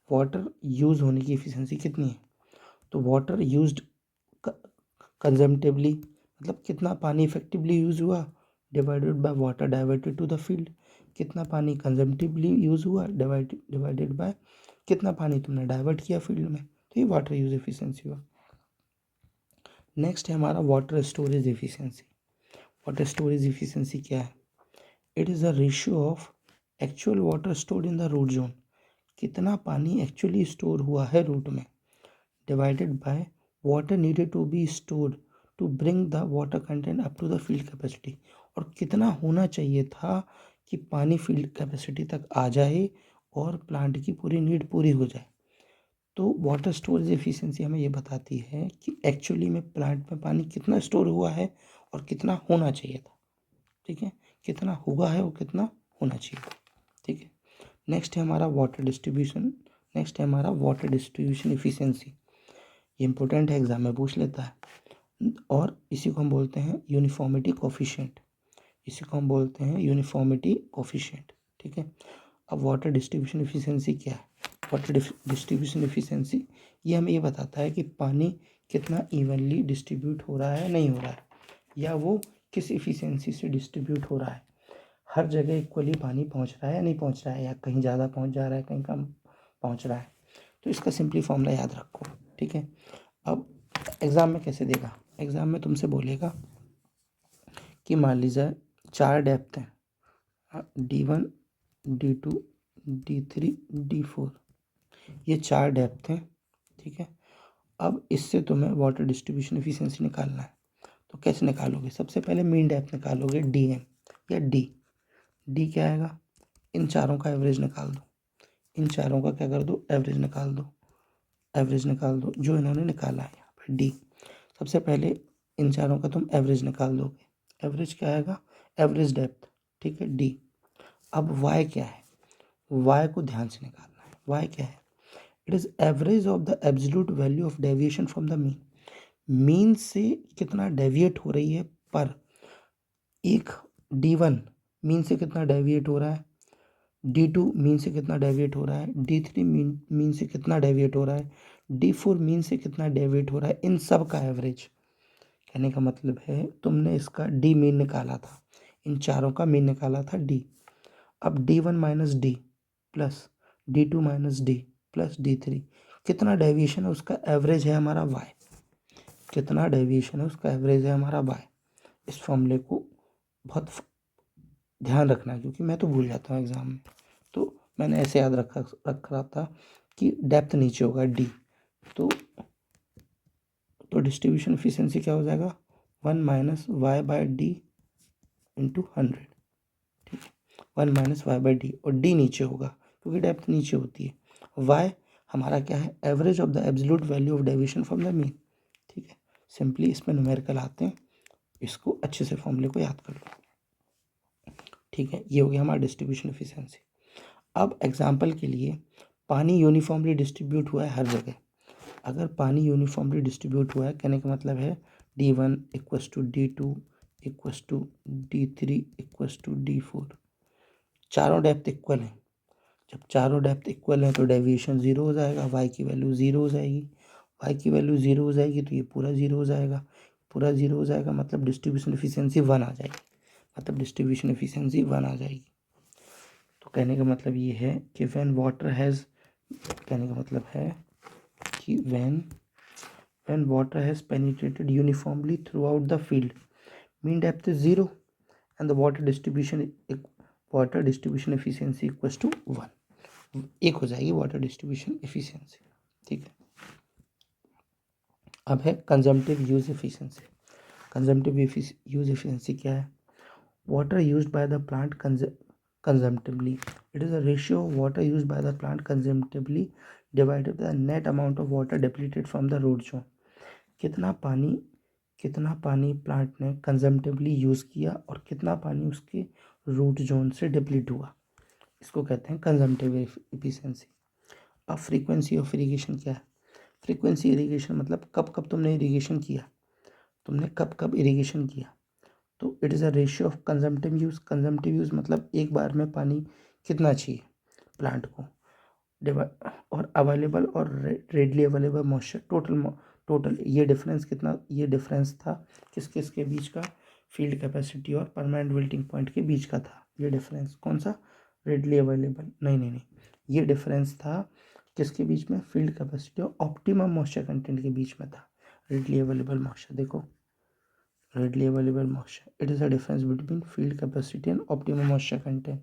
Water use होने की एफिशिएंसी कितनी है? तो वाटर यूज्ड कंजम्पटिवली, मतलब कितना पानी इफेक्टिवली यूज़ हुआ, divided by water diverted to the field. कितना पानी कंजम्पटिवली यूज़ हुआ डिवाइडेड बाय कितना पानी तुमने डाइवर्ट किया फील्ड में, तो ये वाटर यूज एफिशिएंसी हुआ। नेक्स्ट है हमारा water storage efficiency. Water storage efficiency क्या है? It is a ratio of actual water stored in the root zone, कितना पानी एक्चुअली स्टोर हुआ है रूट में, divided by water needed to be stored to bring the water content up to the field capacity. और कितना होना चाहिए था कि पानी फील्ड कैपेसिटी तक आ जाए और प्लांट की पूरी नीड पूरी हो जाए। तो वाटर स्टोरेज एफिशिएंसी हमें ये बताती है कि एक्चुअली में प्लांट में पानी कितना स्टोर हुआ है और कितना होना चाहिए था, ठीक है। कितना हुआ है और कितना होना चाहिए, ठीक है। नेक्स्ट है हमारा वाटर डिस्ट्रीब्यूशन एफिशिएंसी। ये इंपॉर्टेंट है, एग्जाम में पूछ लेता है। और इसी को हम बोलते हैं यूनिफॉर्मिटी कोफिशिएंट, ठीक है। अब वाटर डिस्ट्रीब्यूशन एफिशिएंसी क्या है? वाटर डिस्ट्रीब्यूशन एफिशिएंसी ये हमें ये बताता है कि पानी कितना इवनली डिस्ट्रीब्यूट हो रहा है, नहीं हो रहा है, या वो किस एफिशिएंसी से डिस्ट्रीब्यूट हो रहा है। हर जगह इक्वली पानी पहुंच रहा है या नहीं पहुंच रहा है, या कहीं ज़्यादा पहुंच जा रहा है, कहीं कम पहुंच रहा है। तो इसका सिंपली फॉर्मूला याद रखो, ठीक है। अब एग्ज़ाम में कैसे देगा? एग्ज़ाम में तुमसे बोलेगा कि मान लीजिए 4 डेप्थ हैं, D1, D2, D3, D4, ये 4 डेप्थ हैं, ठीक है। अब इससे तुम्हें वाटर डिस्ट्रीब्यूशन एफिशिएंसी निकालना है। तो कैसे निकालोगे? सबसे पहले मीन डेप्थ निकालोगे, DM या डी क्या आएगा? इन चारों का एवरेज निकाल दो, इन चारों का क्या कर दो? एवरेज निकाल दो, जो इन्होंने निकाला है यहाँ पर डी। सबसे पहले इन चारों का तुम एवरेज निकाल दोगे। एवरेज क्या आएगा? एवरेज डेप्थ, ठीक है, डी। अब वाई क्या है? वाई को ध्यान से निकालना है। वाई क्या है? It is average of the absolute value of deviation from the mean. Mean से कितना डेविएट हो रही है पर एक D1 मीन से कितना डेविएट हो रहा है, D2 मीन से कितना डेविएट हो रहा है, D3 मीन से कितना डेविएट हो रहा है, D4 मीन से कितना डेविएट हो रहा है, इन सब का एवरेज। कहने का मतलब है तुमने इसका डी मीन निकाला था, इन चारों का मीन निकाला था डी। अब D1 minus D plus D2 minus D plus D3, कितना डेविएशन है उसका एवरेज है हमारा वाई। कितना डेविएशन है उसका एवरेज है हमारा वाई। इस फॉर्मूले को बहुत ध्यान रखना, क्योंकि मैं तो भूल जाता हूँ एग्ज़ाम में। तो मैंने ऐसे याद रख रहा था कि डेप्थ नीचे होगा डी। तो डिस्ट्रीब्यूशन एफिशिएंसी क्या हो जाएगा? 1 minus Y by D into 100, ठीक है। 1 माइनस वाई बाई डी, और डी नीचे होगा क्योंकि डेप्थ नीचे होती है। वाई हमारा क्या है? Average of the absolute value of deviation from the mean, ठीक है। सिंपली इसमें न्यूमेरिकल आते हैं, इसको अच्छे से फॉर्मूले को याद कर लो, ठीक है। ये हो गया हमारा डिस्ट्रीब्यूशन एफिशिएंसी। अब एग्जाम्पल के लिए, पानी यूनिफॉर्मली डिस्ट्रीब्यूट हुआ है हर जगह। अगर पानी यूनिफॉर्मली डिस्ट्रीब्यूट हुआ है, कहने का मतलब है D1 equals to D2 equals to D3 equals to D4, चारों डेप्थ इक्वल हैं। जब चारों डेप्थ इक्वल हैं तो डेविएशन ज़ीरो हो जाएगा, वाई की वैल्यू ज़ीरो हो जाएगी। वाई की वैल्यू ज़ीरो हो जाएगी तो ये पूरा ज़ीरो हो जाएगा, पूरा ज़ीरो हो जाएगा, मतलब डिस्ट्रीब्यूशन एफिशिएंसी 1 आ जाएगी, तो कहने का मतलब ये है कि कहने का मतलब है कि when water has penetrated uniformly throughout the field, mean depth is 0 and the water distribution efficiency equals to 1, एक हो जाएगी वाटर डिस्ट्रीब्यूशन एफिशिएंसी, ठीक है। अब है consumptive use efficiency. Consumptive use efficiency क्या है? Water used by the plant consumptively. It is a ratio of water used by the plant consumptively divided by the net amount of water depleted from the root zone. कितना पानी plant ने कंजम्पटिवली use किया और कितना पानी उसके root zone से deplete हुआ, इसको कहते हैं कंजम्पटिव एफिशिएंसी। अब फ्रीक्वेंसी ऑफ इरिगेशन क्या है? फ्रीक्वेंसी इरिगेशन मतलब कब कब तुमने इरिगेशन किया, तो it is a ratio of consumptive use मतलब एक बार में पानी कितना चाहिए प्लांट को, और अवेलेबल और रेडली अवेलेबल मॉइस्चर टोटल ये डिफरेंस था किसके बीच का? फील्ड कैपेसिटी और परमानेंट विल्टिंग पॉइंट के बीच का था ये डिफरेंस। कौन सा? रेडली अवेलेबल नहीं, ये डिफरेंस था किसके बीच में? फील्ड कैपेसिटी और ऑप्टिमम मॉइस्चर कंटेंट के बीच में था। रेडली अवेलेबल मॉइस्चर देखो, readily available moisture, it is a difference between field capacity and optimum moisture content,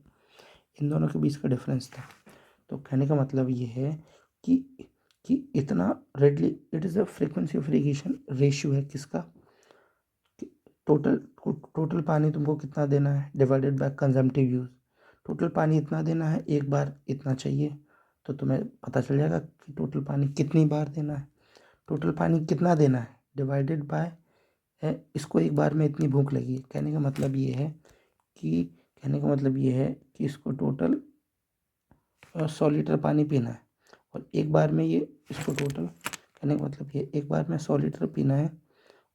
इन दोनों के बीच का डिफरेंस था। तो कहने का मतलब ये है कि इतना readily, it is a frequency of irrigation ratio है किसका? टोटल पानी तुमको कितना देना है divided by consumptive use. Total पानी इतना देना है, एक बार इतना चाहिए, तो तुम्हें पता चल जाएगा कि टोटल पानी कितनी बार देना है। टोटल पानी कितना देना है डिवाइडेड बाय है, इसको एक बार में इतनी भूख लगी है। कहने का मतलब ये है कि इसको टोटल 100 लीटर पानी पीना है, और एक बार में ये इसको टोटल, कहने का मतलब ये एक बार में 100 लीटर पीना है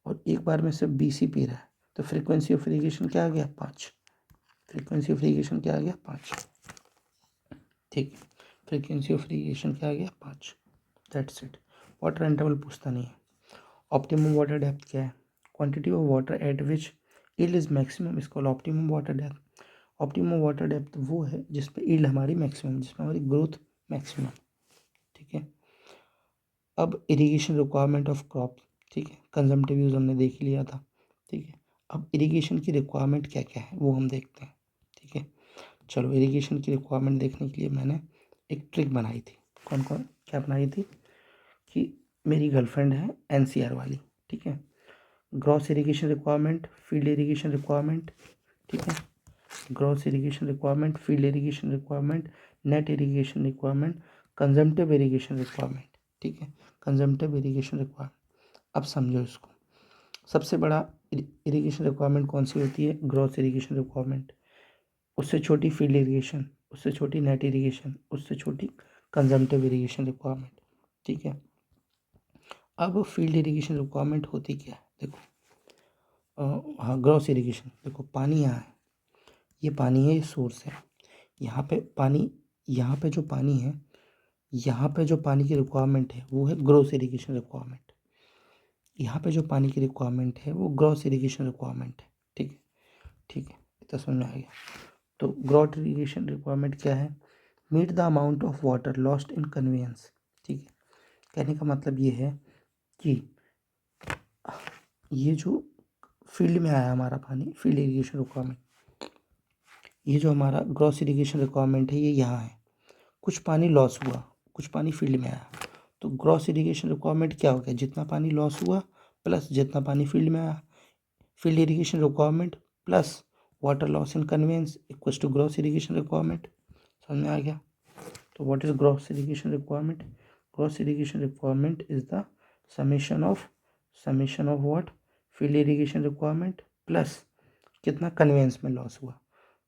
और एक बार में सिर्फ 20 ही पी रहा है। तो फ्रीक्वेंसी ऑफ इरिगेशन क्या आ गया? 5। फ्रीक्वेंसी ऑफ इरिगेशन क्या आ गया? 5। ठीक है, फ्रीक्वेंसी ऑफ इरिगेशन क्या आ गया? 5। That's it. वाटर इंटरवल पूछता नहीं है। ऑप्टिमम वाटर डेप्थ क्या है? Quantity of water at which yield is maximum is called optimum water depth. Optimum water depth वो है जिसमें yield हमारी मैक्सिमम, जिसमें हमारी ग्रोथ मैक्सिमम, ठीक है। अब इरिगेशन रिक्वायरमेंट ऑफ क्रॉप, ठीक है, कंजम्पटिव यूज हमने देख लिया था, ठीक है। अब इरिगेशन की रिक्वायरमेंट क्या क्या है वो हम देखते हैं, ठीक है। चलो, इरिगेशन की रिक्वायरमेंट देखने के लिए मैंने एक ट्रिक बनाई थी। कौन क्या बनाई थी? कि मेरी गर्लफ्रेंड है NCR वाली, ठीक है। Gross irrigation requirement, field irrigation requirement, ठीक है। Gross irrigation requirement, field irrigation requirement, net irrigation requirement, consumptive irrigation requirement, ठीक है। कंजम्पटिव इरिगेशन रिक्वायरमेंट, अब समझो इसको। सबसे बड़ा इरिगेशन रिक्वायरमेंट कौन सी होती है? Gross irrigation requirement. उससे छोटी फील्ड इरिगेशन, उससे छोटी नेट इरिगेशन, उससे छोटी कंजम्पटिव इरिगेशन रिक्वायरमेंट, ठीक है। अब फील्ड इरिगेशन रिक्वायरमेंट होती क्या है? देखो, हाँ, ग्रॉस इरिगेशन। देखो, पानी यहाँ है, ये पानी है, ये सोर्स है। यहाँ पे पानी, यहाँ पे जो पानी है, यहाँ पे जो पानी की रिक्वायरमेंट है वो है ग्रॉस इरिगेशन रिक्वायरमेंट। यहाँ पे जो पानी की रिक्वायरमेंट है वो ग्रॉस इरिगेशन रिक्वायरमेंट है, ठीक है, ठीक है, इतना समझ में आ गया। तो ग्रॉस इरिगेशन रिक्वायरमेंट क्या है? Meet the amount of water lost in conveyance, ठीक है। कहने का मतलब ये है कि ये जो फील्ड में आया हमारा पानी, फील्ड इरिगेशन रिक्वायरमेंट, ये जो हमारा ग्रॉस इरिगेशन रिक्वायरमेंट है ये यहाँ है। कुछ पानी लॉस हुआ, कुछ पानी फील्ड में आया, तो ग्रॉस इरिगेशन रिक्वायरमेंट क्या हो गया? जितना पानी लॉस हुआ प्लस जितना पानी फील्ड में आया। Field irrigation requirement plus water loss in conveyance equals to gross irrigation requirement. समझ में आ गया? तो what is gross irrigation requirement? Gross irrigation requirement is the summation of what? Field irrigation requirement plus कितना conveyance में loss हुआ।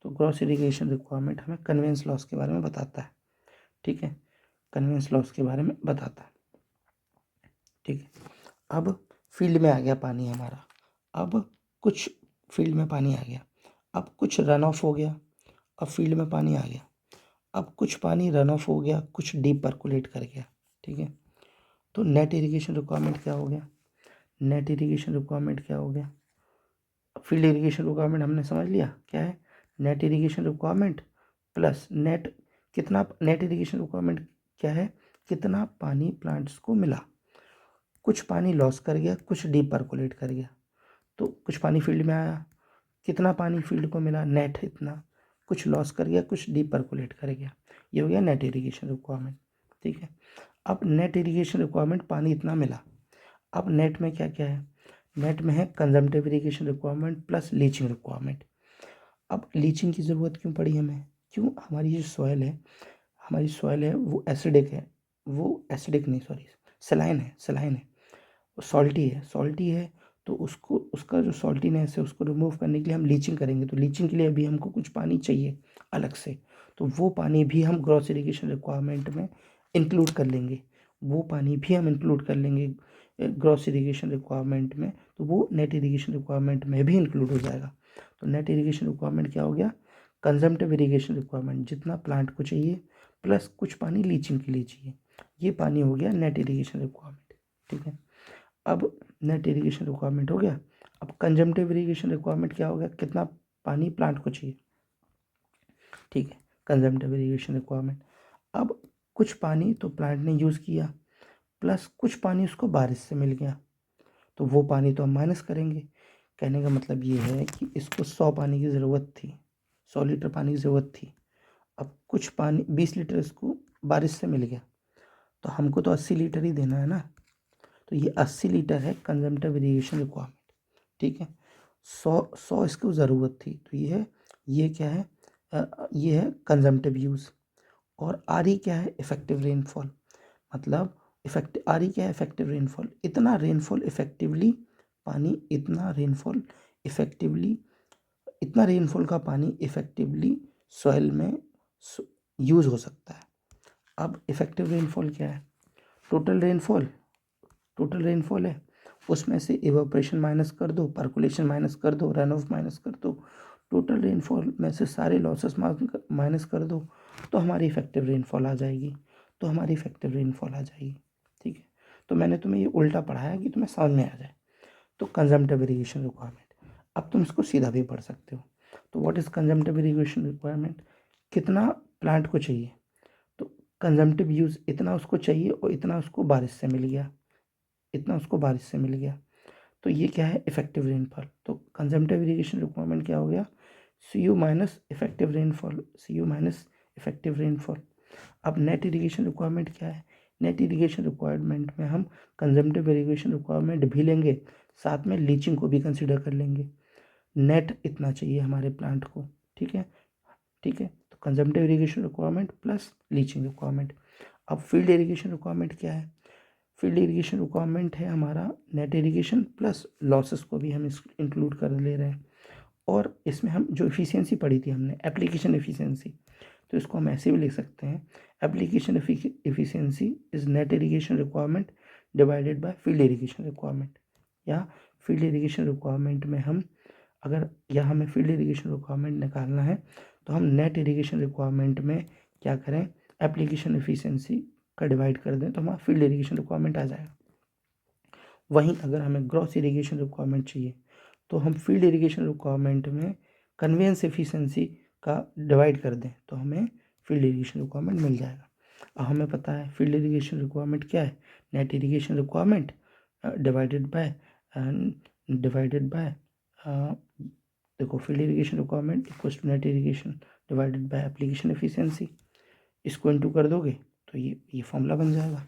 तो gross irrigation requirement हमें कन्वेंस लॉस के बारे में बताता है, ठीक है, कन्वेंस लॉस के बारे में बताता है, ठीक है। अब फील्ड में आ गया पानी हमारा, अब कुछ फील्ड में पानी आ गया, अब कुछ रन ऑफ हो गया, अब फील्ड में पानी आ गया, अब कुछ पानी रन ऑफ हो गया, कुछ डीप परकुलेट कर गया, ठीक है। तो नेट इरिगेशन रिक्वायरमेंट क्या हो गया? नेट इरिगेशन रिक्वायरमेंट क्या हो गया? फील्ड इरिगेशन रिक्वायरमेंट हमने समझ लिया क्या है। Net irrigation requirement plus net irrigation requirement क्या है? कितना पानी प्लांट्स को मिला। कुछ पानी लॉस कर गया, कुछ डीप परकोलेट कर गया। तो कुछ पानी फील्ड में आया, कितना पानी फील्ड को मिला, नेट इतना, कुछ लॉस कर गया, कुछ डीप परकोलेट कर गया, ये हो गया नेट इरिगेशन रिक्वायरमेंट। ठीक है, अब नेट इरिगेशन रिक्वायरमेंट पानी इतना मिला। अब नेट में क्या क्या है, नेट में है consumptive irrigation requirement plus leaching requirement. अब लीचिंग की ज़रूरत क्यों पड़ी हमें, क्यों, हमारी जो सॉइल है, हमारी सॉइल है वो एसिडिक है, वो एसिडिक नहीं सॉरी सलाइन है, सलाइन है, सॉल्टी है, सॉल्टी है, तो उसको, उसका जो सॉल्टीनेस है उसको रिमूव करने के लिए हम लीचिंग करेंगे। तो लीचिंग के लिए अभी हमको कुछ पानी चाहिए अलग से, तो वो पानी भी हम ग्रॉस इरिगेशन रिक्वायरमेंट में इंक्लूड कर लेंगे, वो पानी भी हम इंक्लूड कर लेंगे ग्रॉस इरिगेशन रिक्वायरमेंट में, तो वो नेट इरिगेशन रिक्वायरमेंट में भी इंक्लूड हो जाएगा। तो नेट इरिगेशन रिक्वायरमेंट क्या हो गया, कंजम्पटिव इरिगेशन रिक्वायरमेंट, जितना प्लांट को चाहिए प्लस कुछ पानी लीचिंग के लिए चाहिए, ये पानी हो गया नेट इरिगेशन रिक्वायरमेंट। ठीक है, अब नेट इरिगेशन रिक्वायरमेंट हो गया। अब कंजम्पटिव इरिगेशन रिक्वायरमेंट क्या हो गया, कितना पानी प्लांट को चाहिए। ठीक है, कंजम्पटिव इरिगेशन रिक्वायरमेंट। अब कुछ पानी तो प्लांट ने यूज़ किया प्लस कुछ पानी उसको बारिश से मिल गया, तो वो पानी तो हम माइनस करेंगे। कहने का मतलब ये है कि इसको 100 पानी की ज़रूरत थी, 100 लीटर पानी की ज़रूरत थी, अब कुछ पानी 20 लीटर इसको बारिश से मिल गया, तो हमको तो 80 लीटर ही देना है ना, तो ये 80 लीटर है कंजम्पटिव इरिगेशन रिक्वायरमेंट। ठीक है, 100 इसको ज़रूरत थी, तो ये क्या है, ये है कंजम्पटिव यूज़। और आर ई क्या है, इफेक्टिव रेनफॉल, मतलब आर ई क्या है, इफेक्टिव रेनफॉल, इतना रेनफॉल इफेक्टिवली पानी, इतना रेनफॉल इफेक्टिवली, इतना रेनफॉल का पानी इफेक्टिवली सॉइल में यूज़ हो सकता है। अब इफेक्टिव रेनफॉल क्या है, टोटल रेनफॉल, टोटल रेनफॉल है, उसमें से इवेपोरेशन माइनस कर दो, परकुलेशन माइनस कर दो, रन ऑफ माइनस कर दो, टोटल रेनफॉल में से सारे लॉसेस माइनस कर दो, तो हमारी इफेक्टिव रेनफॉल आ जाएगी, तो हमारी इफेक्टिव रेनफॉल आ जाएगी। ठीक है, तो मैंने तुम्हें ये उल्टा पढ़ाया कि तुम्हें समझ में आ जाए। तो कंजम्पटिव इरिगेशन रिक्वायरमेंट, अब तुम इसको सीधा भी पढ़ सकते हो। तो what is consumptive irrigation requirement, कितना प्लांट को चाहिए, तो कंजम्पटिव यूज़ इतना उसको चाहिए और इतना उसको बारिश से मिल गया, इतना उसको बारिश से मिल गया, तो ये क्या है, इफेक्टिव रेनफॉल। तो कंजम्पटिव इरिगेशन रिक्वायरमेंट क्या हो गया, C U minus effective rainfall, C U minus effective rainfall. अब नेट इरिगेशन रिक्वायरमेंट क्या है, नेट इरिगेशन रिक्वायरमेंट में हम कंजम्पटिव इरिगेशन रिक्वायरमेंट भी लेंगे, साथ में लीचिंग को भी कंसिडर कर लेंगे। नेट इतना चाहिए हमारे प्लांट को, ठीक है, ठीक है, तो consumptive irrigation requirement plus leaching requirement. अब फील्ड इरिगेशन रिक्वायरमेंट क्या है, फील्ड इरिगेशन रिक्वायरमेंट है हमारा नेट इरिगेशन प्लस लॉसेस को भी हम इंक्लूड कर ले रहे हैं। और इसमें हम जो एफिशिएंसी पढ़ी थी हमने, एप्लीकेशन एफिशिएंसी, तो इसको हम ऐसे भी लिख सकते हैं, application efficiency is net irrigation requirement divided by field irrigation requirement. या फील्ड इरिगेशन रिक्वायरमेंट में हम अगर, या हमें फील्ड इरिगेशन रिक्वायरमेंट निकालना है, तो हम नेट इरिगेशन रिक्वायरमेंट में क्या करें, एप्लीकेशन एफिशिएंसी का डिवाइड कर दें, तो हमारा फील्ड इरिगेशन रिक्वायरमेंट आ जाएगा। वहीं अगर हमें ग्रॉस इरिगेशन रिक्वायरमेंट चाहिए, तो हम फील्ड इरिगेशन रिक्वायरमेंट में कन्वेंस एफिशिएंसी का डिवाइड कर दें, तो हमें फील्ड इरिगेशन रिक्वायरमेंट मिल जाएगा। अब हमें पता है फील्ड इरिगेशन रिक्वायरमेंट क्या है, net irrigation requirement divided by देखो, field irrigation requirement equals to net irrigation divided by application efficiency, इसको इनटू कर दोगे तो ये फॉर्मूला बन जाएगा।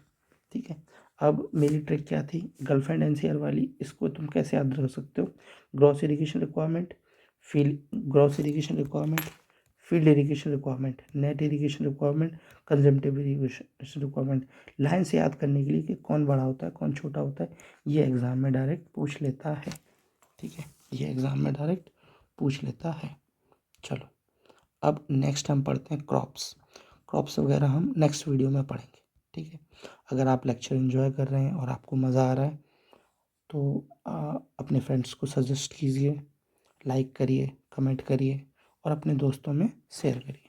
ठीक है, अब मेरी ट्रिक क्या थी, गर्लफ्रेंड एनसीआर वाली, इसको तुम कैसे याद रख सकते हो, gross irrigation requirement, gross irrigation requirement, field irrigation requirement, net irrigation requirement, consumptive irrigation requirement. Line से याद करने के लिए कि कौन बड़ा होता है कौन छोटा होता है, ये एग्ज़ाम में डायरेक्ट पूछ लेता है। ठीक है, ये एग्ज़ाम में डायरेक्ट पूछ लेता है। चलो, अब नेक्स्ट हम पढ़ते हैं क्रॉप्स। क्रॉप्स वगैरह हम नेक्स्ट वीडियो में पढ़ेंगे। ठीक है, अगर आप लेक्चर एंजॉय कर रहे हैं और आपको मज़ा आ रहा है, तो अपने फ्रेंड्स को सजेस्ट कीजिए, लाइक करिए, कमेंट करिए और अपने दोस्तों में शेयर करिए।